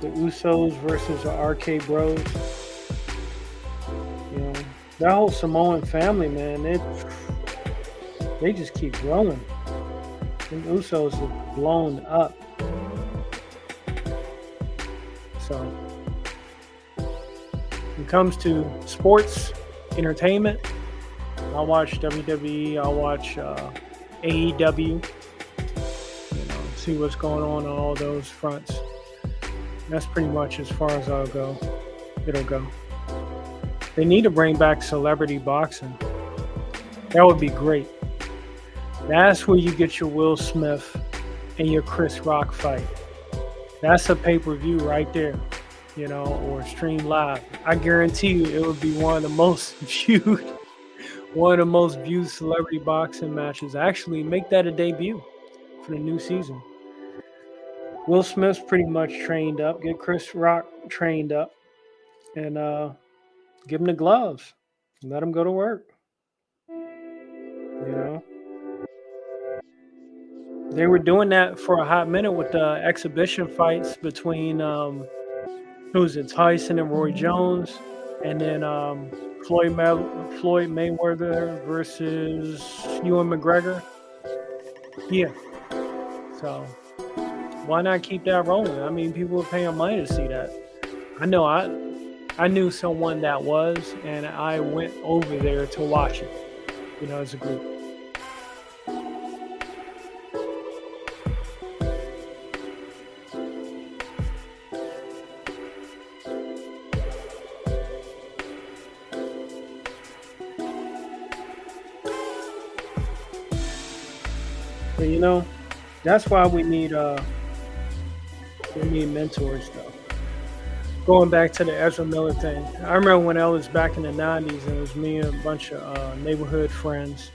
The Usos versus the RK Bros. That whole Samoan family, man, they just keep growing. The Usos have blown up. So, when it comes to sports, entertainment, I'll watch WWE, I'll watch AEW, see what's going on all those fronts. That's pretty much as far as it'll go. They need to bring back celebrity boxing. That would be great. That's where you get your Will Smith and your Chris Rock fight. That's a pay-per-view right there, or stream live. I guarantee you it would be one of the most viewed celebrity boxing matches. Actually, make that a debut for the new season. Will Smith's pretty much trained up. Get Chris Rock trained up. And give him the gloves. And let him go to work. They were doing that for a hot minute with the exhibition fights between Tyson and Roy Jones, and then Floyd Mayweather versus Ewan McGregor. Yeah. So why not keep that rolling? I mean, people are paying money to see that. I know I knew someone that was, and I went over there to watch it, as a group. But, that's why we need mentors, though. going back to the Ezra Miller thing. I remember when I was back in the '90s, and it was me and a bunch of neighborhood friends,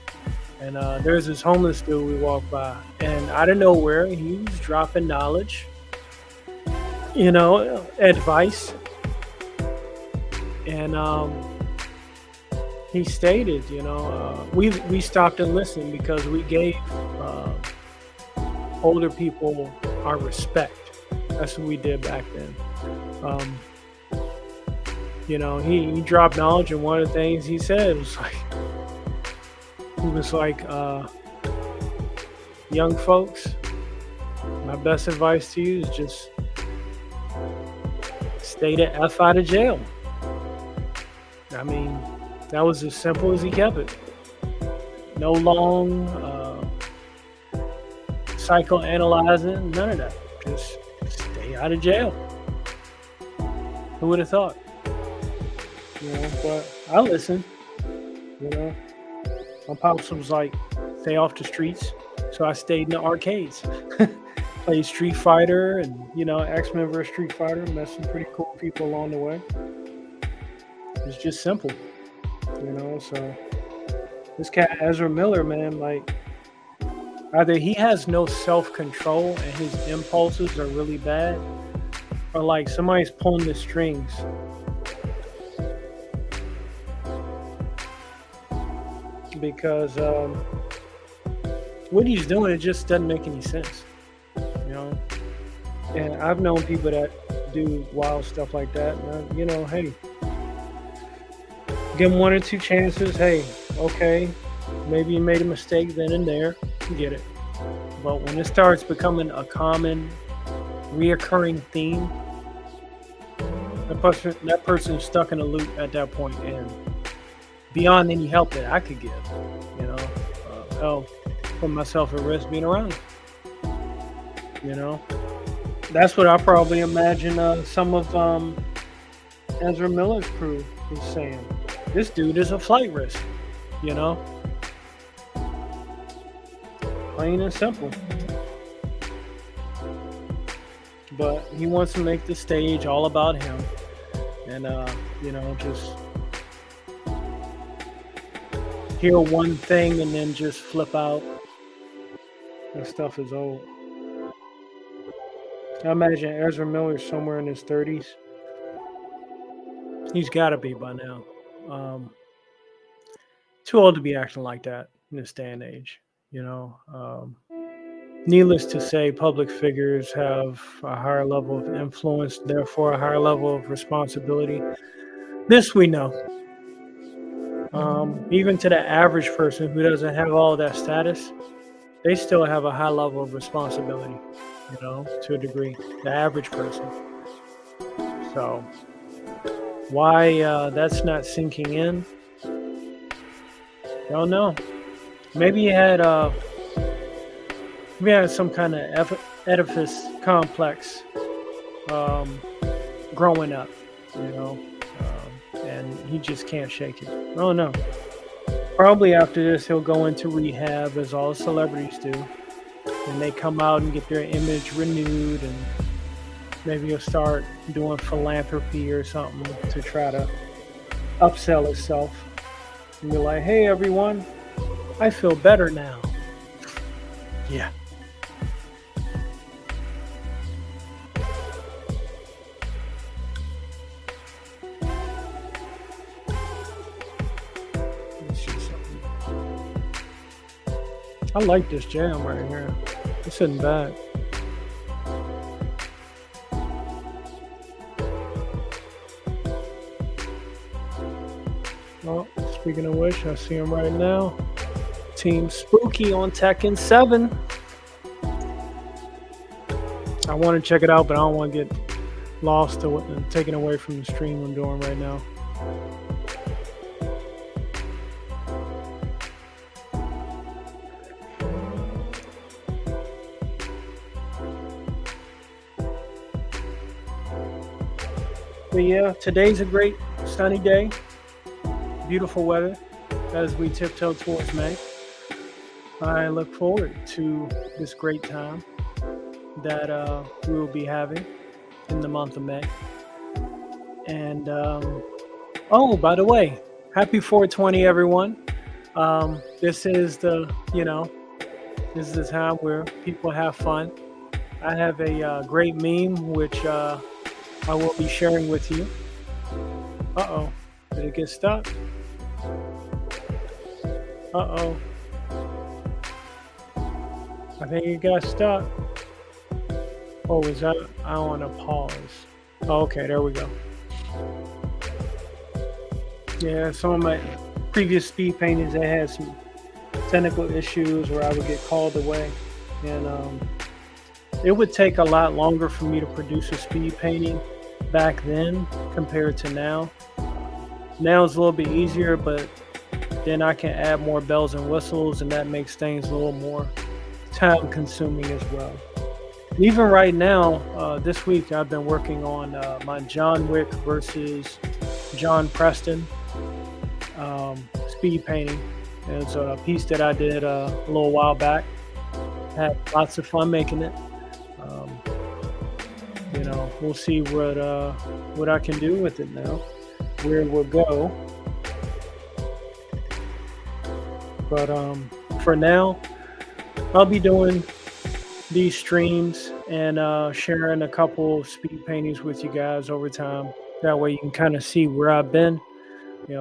and there's this homeless dude we walked by, and out of nowhere, he was dropping knowledge, advice, and he stated, we stopped and listened because we gave older people our respect. That's what we did back then. Um, he dropped knowledge, and one of the things he said was like, young folks, my best advice to you is just stay the F out of jail. I mean, that was as simple as he kept it. No long psychoanalyzing, none of that. Just stay out of jail. Who would have thought? But I listened. My pops was like, stay off the streets. So I stayed in the arcades. Played Street Fighter and, X-Men vs. Street Fighter. Met some pretty cool people along the way. It's just simple. So this cat, Ezra Miller, man, like, either he has no self-control and his impulses are really bad, or like somebody's pulling the strings. Because what he's doing, it just doesn't make any sense. And I've known people that do wild stuff like that. And, hey, give them one or two chances. Hey, okay, maybe you made a mistake then and there. Get it. But when it starts becoming a common, reoccurring theme, that person's stuck in a loop at that point, and beyond any help that I could give, hell, put myself at risk being around it. That's what I probably imagine some of Ezra Miller's crew is saying. This dude is a flight risk, plain and simple. But he wants to make the stage all about him, and just hear one thing and then just flip out. That stuff is old. I imagine Ezra Miller's somewhere in his 30s. He's got to be by now. Too old to be acting like that in this day and age. Needless to say, public figures have a higher level of influence, therefore a higher level of responsibility. This we know. Even to the average person who doesn't have all that status, they still have a high level of responsibility, to a degree, the average person. So why that's not sinking in, I don't know. Maybe he had some kind of Oedipus complex growing up, and he just can't shake it. I don't know. Probably after this, he'll go into rehab, as all celebrities do, and they come out and get their image renewed, and maybe he'll start doing philanthropy or something to try to upsell himself. And you're like, hey, everyone, I feel better now. Yeah. I like this jam right here. This isn't bad. Well, speaking of which, I see him right now. Team Spooky on Tekken 7. I want to check it out, but I don't want to get lost and taken away from the stream I'm doing right now. But yeah, today's a great sunny day. Beautiful weather as we tiptoe towards May. I look forward to this great time that we will be having in the month of May. And oh, by the way, happy 420, everyone. This is this is the time where people have fun. I have a great meme which I will be sharing with you. Uh-oh, did it get stuck? Uh-oh, I think it got stuck. Oh, is that? I want to pause. Oh, okay, there we go. Yeah, some of my previous speed paintings, they had some technical issues where I would get called away, and it would take a lot longer for me to produce a speed painting back then compared to now. Now it's a little bit easier, but then I can add more bells and whistles, and that makes things a little more time consuming as well. Even right now, this week I've been working on my John Wick versus John Preston speed painting. It's a piece that I did a little while back. Had lots of fun making it. We'll see what I can do with it now, where it will go. But for now, I'll be doing these streams and sharing a couple of speed paintings with you guys over time. That way you can kind of see where I've been.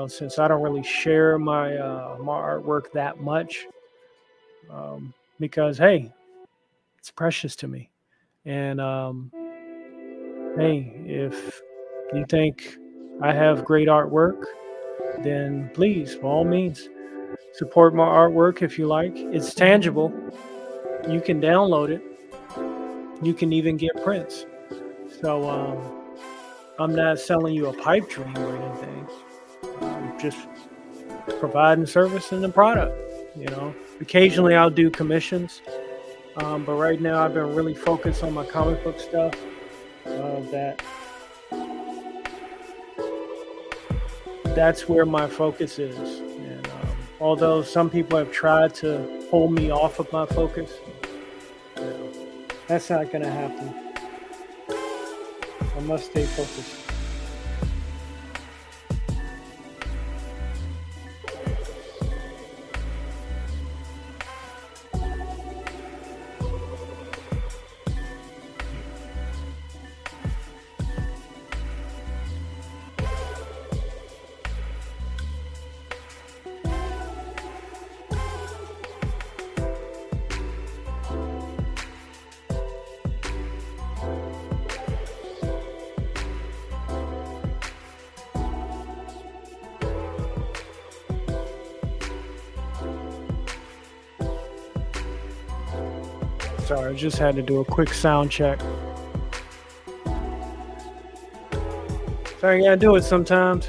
Since I don't really share my artwork that much, because hey, it's precious to me. And hey, if you think I have great artwork, then please, by all means, support my artwork if you like. It's tangible. You can download it. You can even get prints. So I'm not selling you a pipe dream or anything. Just providing service and the product. Occasionally I'll do commissions, but right now I've been really focused on my comic book stuff. That's where my focus is. And although some people have tried to pull me off of my focus, that's not going to happen. I must stay focused. Sorry, I just had to do a quick sound check. So I gotta do it sometimes,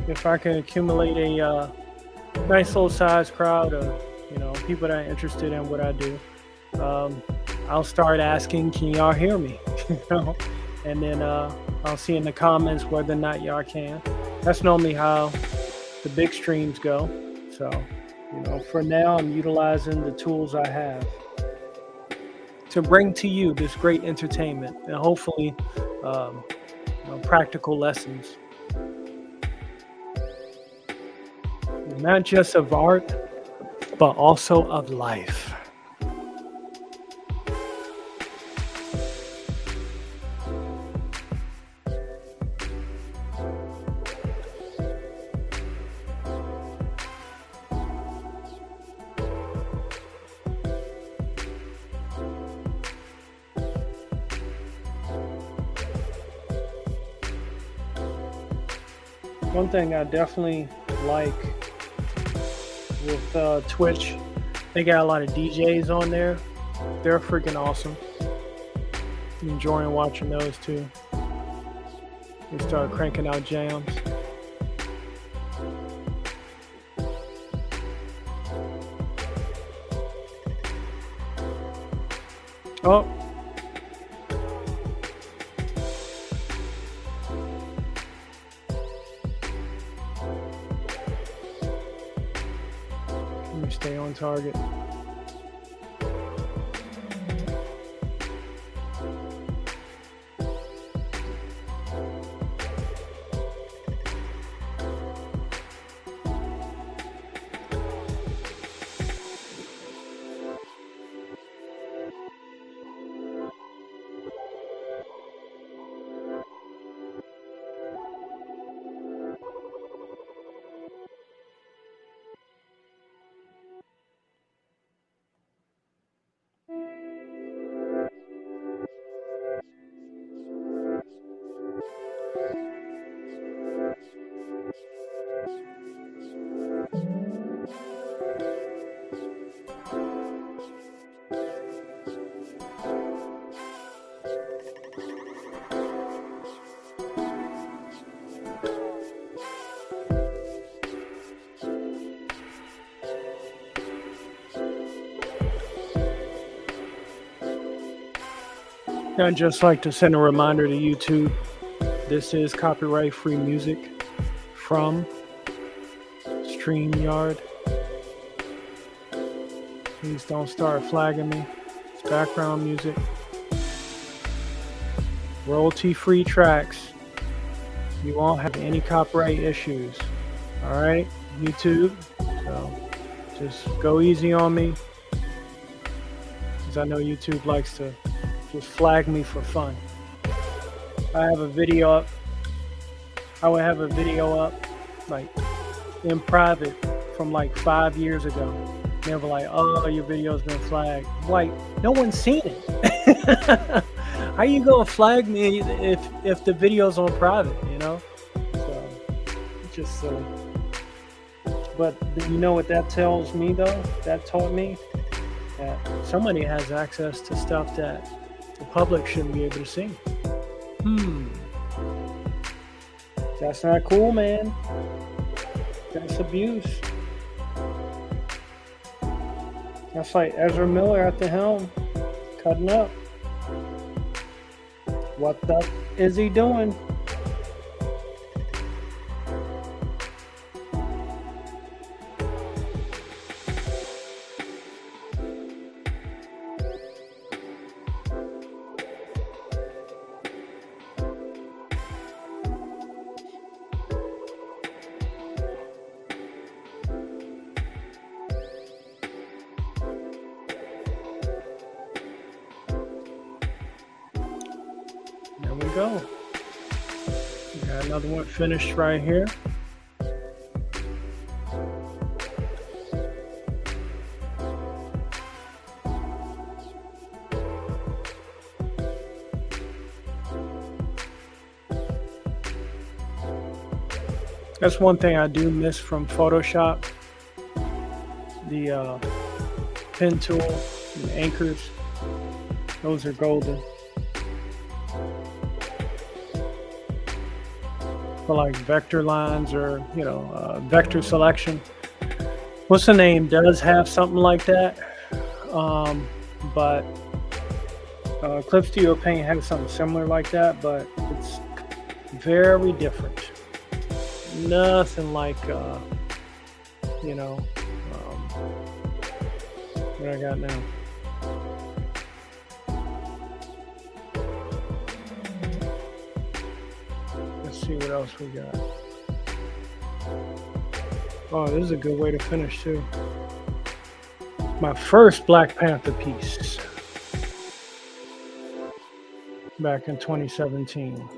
If I can accumulate a nice little size crowd of, people that are interested in what I do, I'll start asking, can y'all hear me? And then I'll see in the comments whether or not y'all can. That's normally how the big streams go. So, for now, I'm utilizing the tools I have to bring to you this great entertainment and hopefully practical lessons. Not just of art, but also of life. One thing I definitely like with Twitch, they got a lot of DJs on there. They're freaking awesome. I'm enjoying watching those too. They start cranking out jams. Oh. Stay on target. I'd just like to send a reminder to YouTube. This is copyright-free music from StreamYard. Please don't start flagging me. It's background music. Royalty-free tracks. You won't have any copyright issues. All right, YouTube. So just go easy on me, because I know YouTube likes to just flag me for fun. I have a video up. I would have a video up like in private from like 5 years ago. They were like, "Oh, your video's been flagged." Like, no one's seen it. How you gonna flag me if the video's on private? You know, so it's just silly. But you know what that tells me though? That told me that somebody has access to stuff that the public shouldn't be able to see. That's not cool, man. That's abuse. That's like Ezra Miller at the helm, cutting up. What the is he doing? There we go. We got another one finished right here. That's one thing I do miss from Photoshop. The pen tool and the anchors. Those are golden. For like vector lines or, you know, vector selection. What's the name? Does have something like that. But Clip Studio Paint has something similar like that, but it's very different. Nothing like, you know, what I got now. Let's see what else we got. Oh, this is a good way to finish too. My first Black Panther piece back in 2017.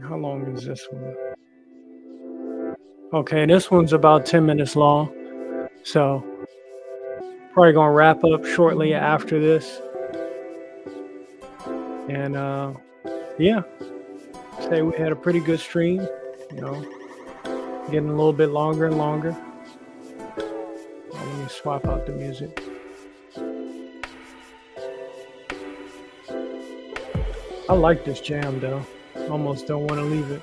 How long is this one? Okay, this one's about 10 minutes long. So probably gonna wrap up shortly after this. And yeah, say we had a pretty good stream, you know, getting a little bit longer and longer. Let me swap out the music. I like this jam though. Almost don't want to leave it.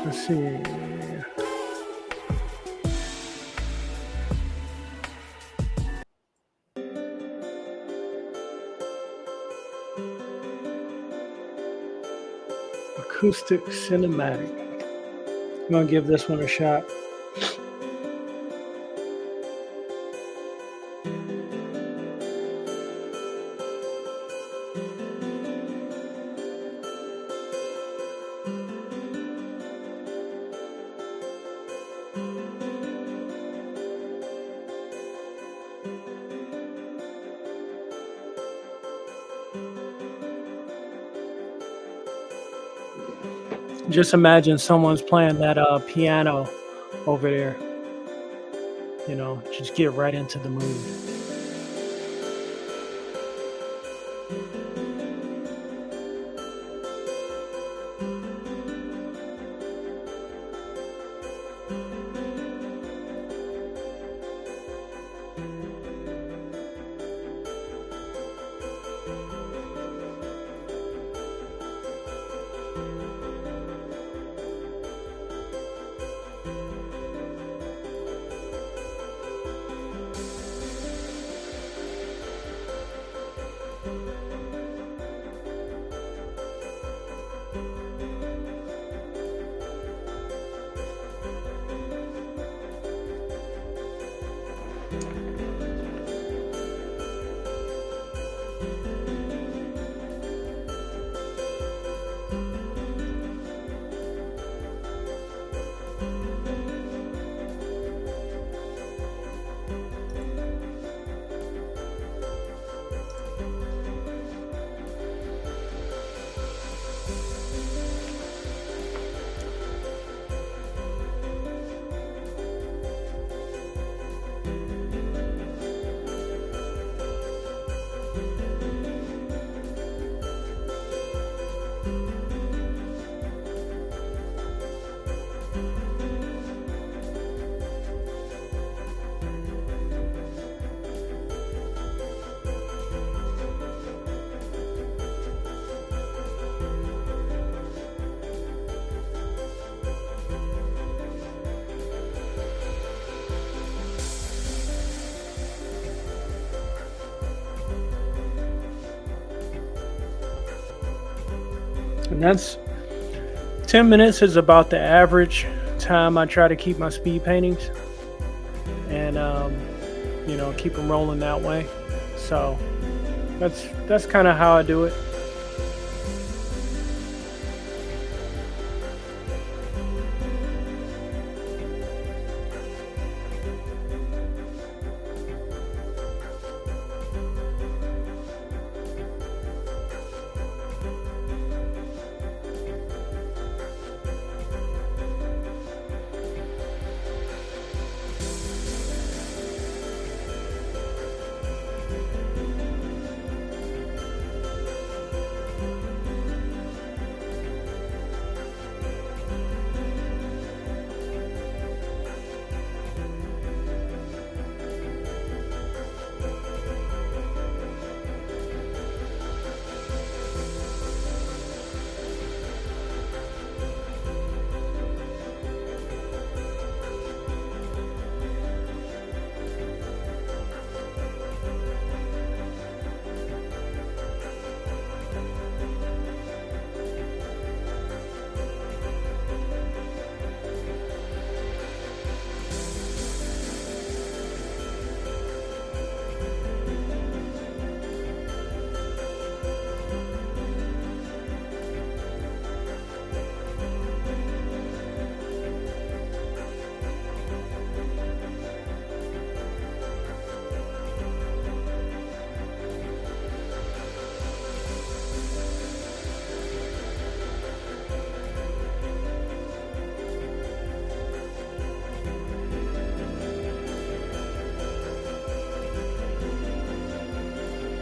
Let's see. Acoustic cinematic. I'm gonna give this one a shot. Just imagine someone's playing that piano over there. You know, just get right into the mood. And that's 10 minutes is about the average time I try to keep my speed paintings, and keep them rolling that way. So that's kind of how I do it.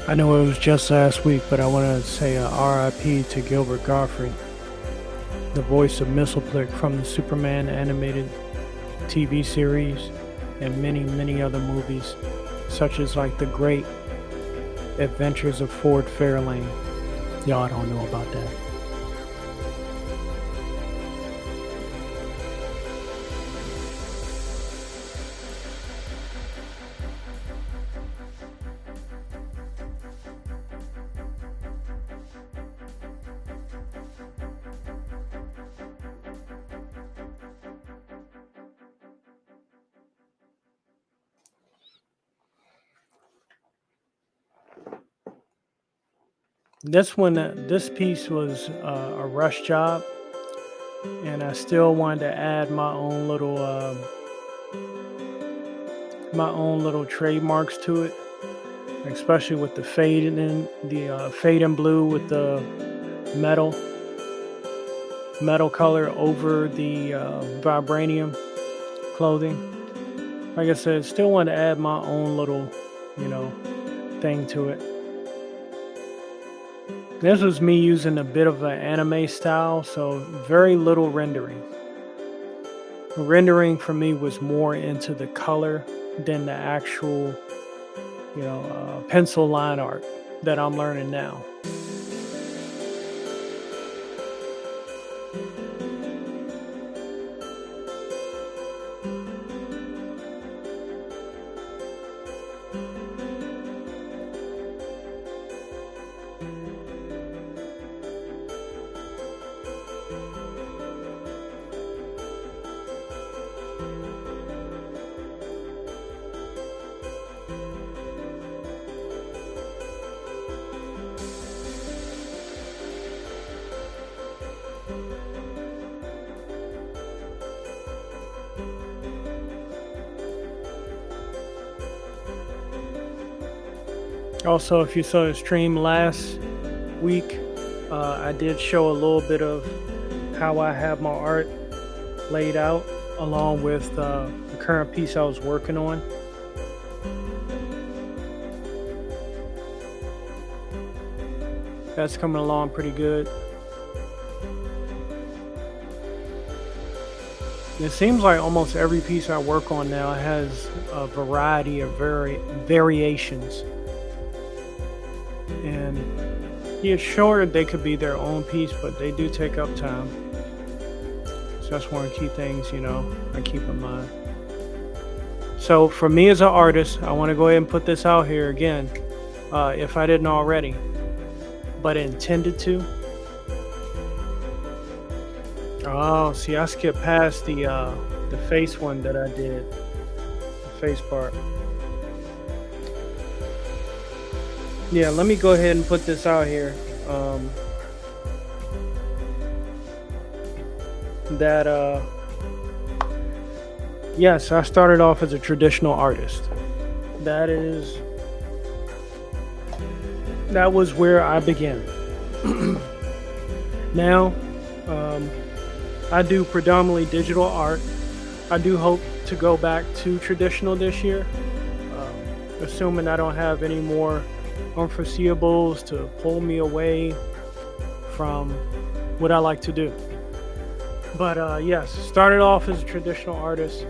I know it was just last week, but I want to say a RIP to Gilbert Garfield, the voice of Mistleplick from the Superman animated TV series and many, many other movies, such as like The Great Adventures of Ford Fairlane. Y'all don't know about that. This piece was a rush job, and I still wanted to add my own little trademarks to it, especially with the fade in blue with the metal color over the vibranium clothing. Like I said, still want to add my own little, thing to it. This was me using a bit of an anime style, so very little rendering. Rendering for me was more into the color than the actual, pencil line art that I'm learning now. Also, if you saw the stream last week, I did show a little bit of how I have my art laid out, along with the current piece I was working on. That's coming along pretty good. It seems like almost every piece I work on now has a variety of variations. And yeah, sure, they could be their own piece, but they do take up time. So that's one of the key things, I keep in mind. So for me as an artist, I want to go ahead and put this out here again, if I didn't already, but intended to. Oh, see, I skipped past the face one that I did, the face part. Yeah, let me go ahead and put this out here. Yes, I started off as a traditional artist. That was where I began. Now, I do predominantly digital art. I do hope to go back to traditional this year, assuming I don't have any more unforeseeables to pull me away from what I like to do. But yes, started off as a traditional artist.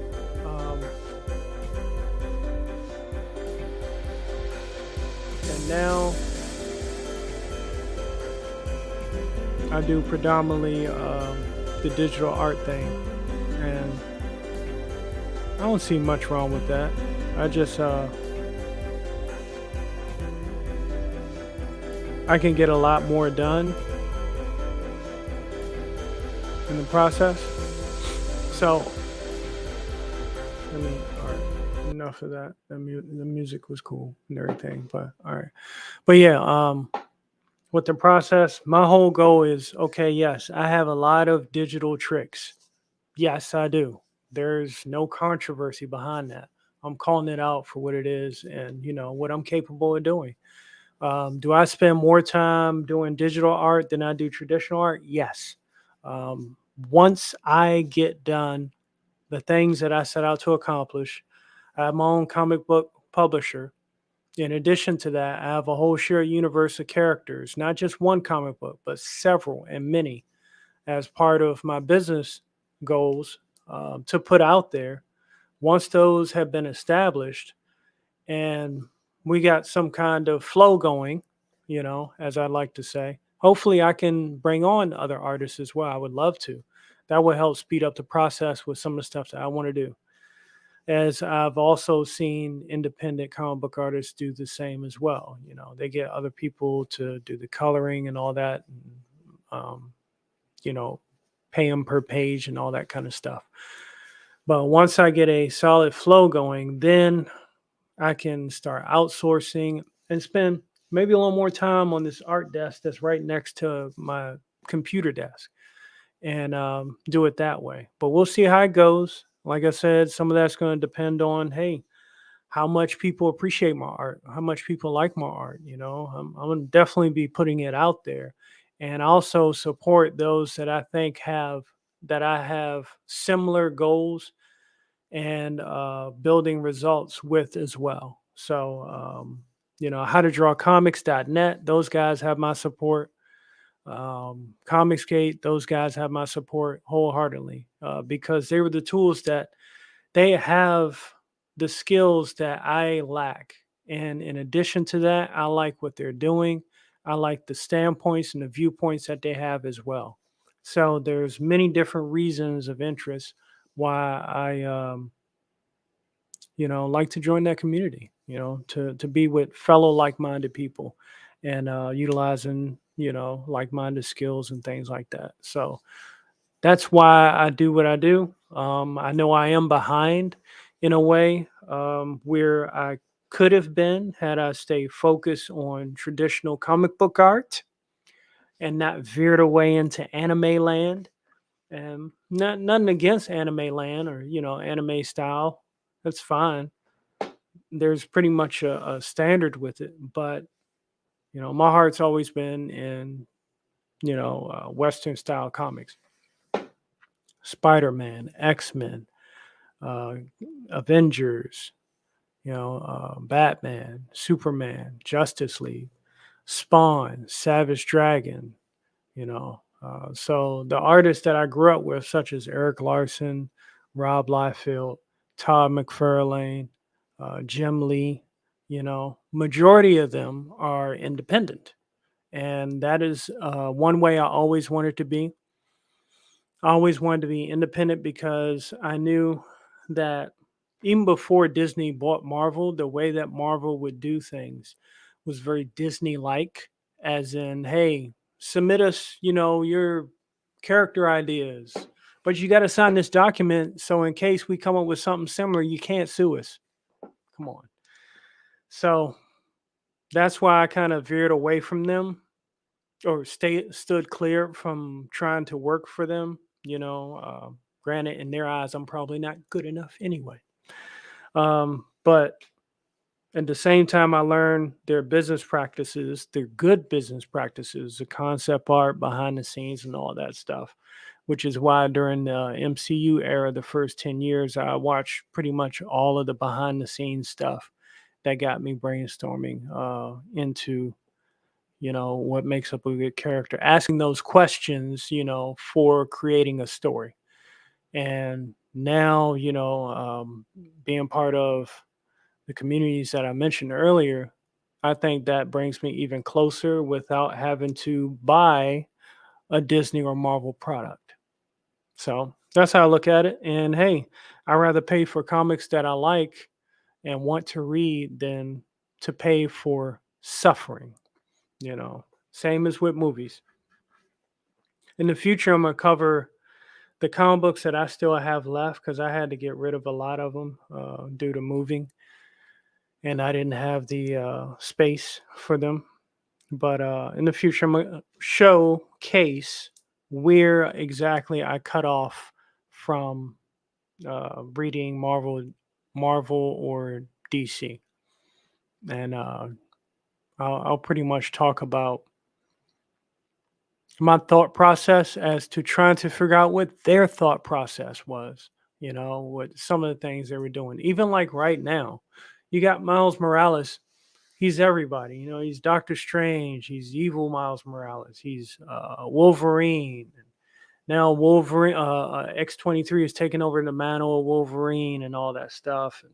And now I do predominantly the digital art thing. And I don't see much wrong with that. I just I can get a lot more done in the process. So, all right, enough of that. The music was cool and everything, but all right. But yeah, with the process, my whole goal is, okay, yes, I have a lot of digital tricks. Yes, I do. There's no controversy behind that. I'm calling it out for what it is and, what I'm capable of doing. Do I spend more time doing digital art than I do traditional art? Yes. Once I get done the things that I set out to accomplish, I have my own comic book publisher. In addition to that, I have a whole shared universe of characters, not just one comic book, but several and many as part of my business goals to put out there. Once those have been established and we got some kind of flow going, as I like to say, hopefully I can bring on other artists as well. I would love to. That would help speed up the process with some of the stuff that I want to do. As I've also seen independent comic book artists do the same as well. They get other people to do the coloring and all that, and, pay them per page and all that kind of stuff. But once I get a solid flow going, then I can start outsourcing and spend maybe a little more time on this art desk that's right next to my computer desk and do it that way. But we'll see how it goes. Like I said, some of that's going to depend on, hey, how much people appreciate my art, how much people like my art. I'm going to definitely be putting it out there, and also support those that I think I have similar goals and building results with as well. So, how to draw comics.net, those guys have my support. Comicsgate, those guys have my support wholeheartedly because they were the tools that they have the skills that I lack. And in addition to that, I like what they're doing. I like the standpoints and the viewpoints that they have as well. So there's many different reasons of interest why I like to join that community, to be with fellow like-minded people and utilizing, like-minded skills and things like that. So that's why I do what I do. I know I am behind in a way where I could have been had I stayed focused on traditional comic book art and not veered away into anime land. And nothing against anime land or anime style. That's fine. There's pretty much a standard with it, but my heart's always been in Western style comics. Spider-Man, X-Men, uh, Avengers, Batman, Superman, Justice League, Spawn, Savage Dragon. So the artists that I grew up with, such as Eric Larson, Rob Liefeld, Todd McFarlane, Jim Lee, majority of them are independent, and that is one way I always wanted to be. I always wanted to be independent because I knew that even before Disney bought Marvel, the way that Marvel would do things was very Disney like, as in, hey, submit us, your character ideas, but you got to sign this document. So in case we come up with something similar, you can't sue us. Come on. So that's why I kind of veered away from them or stood clear from trying to work for them. Granted, in their eyes, I'm probably not good enough anyway. But at the same time, I learned their business practices, their good business practices, the concept art behind the scenes, and all that stuff. Which is why during the MCU era, the first 10 years, I watched pretty much all of the behind the scenes stuff that got me brainstorming into what makes up a good character, asking those questions for creating a story. And now being part of the communities that I mentioned earlier, I think that brings me even closer without having to buy a Disney or Marvel product. So that's how I look at it. And hey, I rather pay for comics that I like and want to read than to pay for suffering. you know Same as with movies. In the future, I'm going to cover the comic books that I still have left because I had to get rid of a lot of them due to moving, and I didn't have the space for them. But in the future, I'm going to showcase where exactly I cut off from reading Marvel or DC, and I'll pretty much talk about my thought process as to trying to figure out what their thought process was, what some of the things they were doing. Even like right now, you got Miles Morales. He's everybody. He's Doctor Strange. He's evil Miles Morales. He's Wolverine. Now Wolverine, X-23 is taking over the mantle of Wolverine and all that stuff. And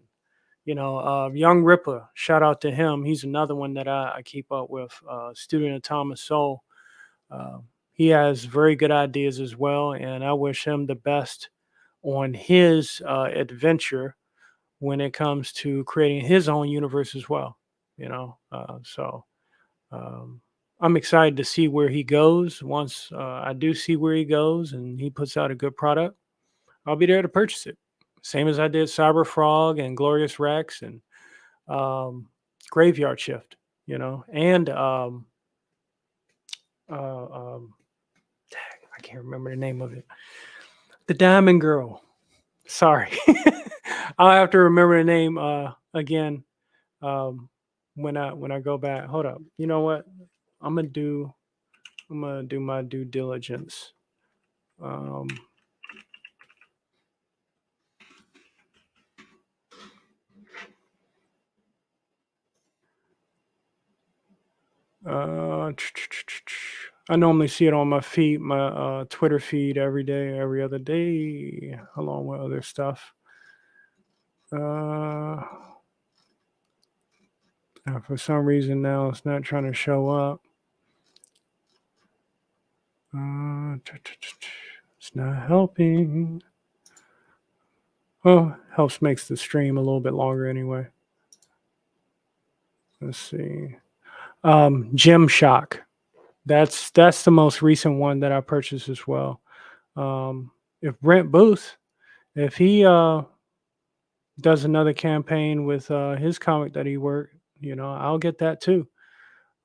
Young Ripper, shout out to him. He's another one that I keep up with. Student of Thomas Sowell. Uh, he has very good ideas as well, and I wish him the best on his adventure when it comes to creating his own universe as well. So I'm excited to see where he goes. Once I do see where he goes and he puts out a good product, I'll be there to purchase it. Same as I did Cyber Frog and Glorious Rex and um, Graveyard Shift, and um, I can't remember the name of it. The Diamond Girl. Sorry. I'll have to remember the name again um, when I go back. Hold up. You know what? I'm gonna do I'm gonna do my due diligence. Um, uh, I normally see it on my feed, my Twitter feed every day, every other day, along with other stuff. Uh, for some reason now it's not trying to show up. It's not helping. Oh, helps makes the stream a little bit longer anyway. Let's see. Gymshock. That's the most recent one that I purchased as well. If Brent Booth, if he does another campaign with his comic that he worked, I'll get that too.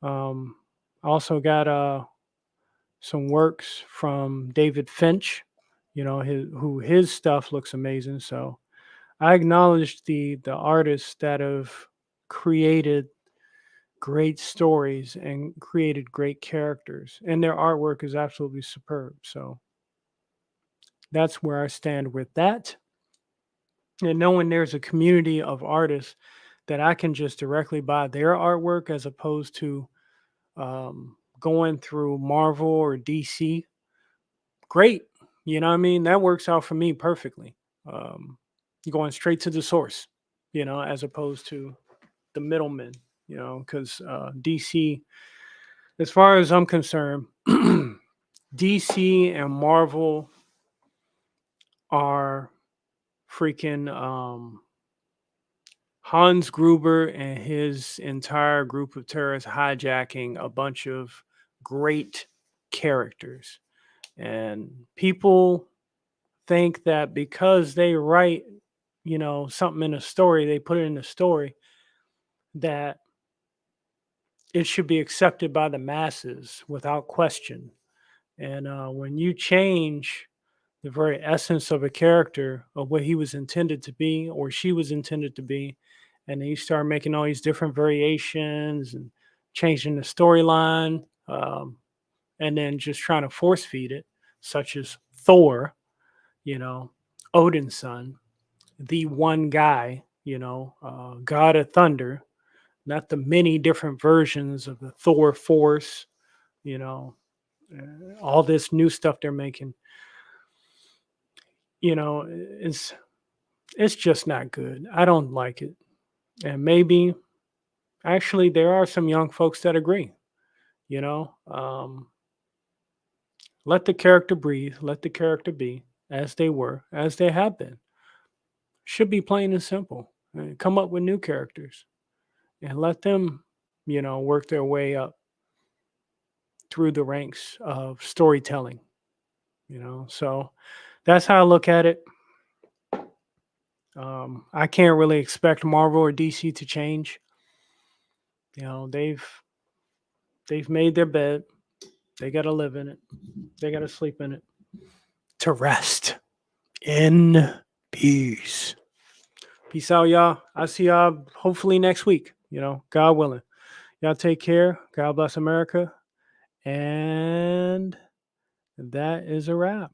I also got some works from David Finch, his stuff looks amazing. So I acknowledge the artists that have created great stories and created great characters, and their artwork is absolutely superb. So that's where I stand with that. And knowing there's a community of artists that I can just directly buy their artwork as opposed to going through Marvel or DC, great. You know what I mean? That works out for me perfectly. Um, Going straight to the source, as opposed to the middlemen, because DC, as far as I'm concerned, DC and Marvel are freaking Hans Gruber and his entire group of terrorists hijacking a bunch of great characters. And people think that because they write, something in a story, they put it in a story, that it should be accepted by the masses without question. And when you change the very essence of a character, of what he was intended to be or she was intended to be, and then you start making all these different variations and changing the storyline, and then just trying to force feed it, such as Thor, Odin's son, the one guy, God of Thunder, not the many different versions of the Thor Force, you know, all this new stuff they're making, it's just not good. I don't like it. And maybe actually there are some young folks that agree, you know. Let the character breathe, let the character be as they were, as they have been. Should be plain and simple. Come up with new characters and let them, work their way up through the ranks of storytelling, So that's how I look at it. I can't really expect Marvel or DC to change. They've made their bed. They got to live in it. They got to sleep in it to rest in peace. Peace out, y'all. I'll see y'all hopefully next week. God willing. Y'all take care. God bless America. And that is a wrap.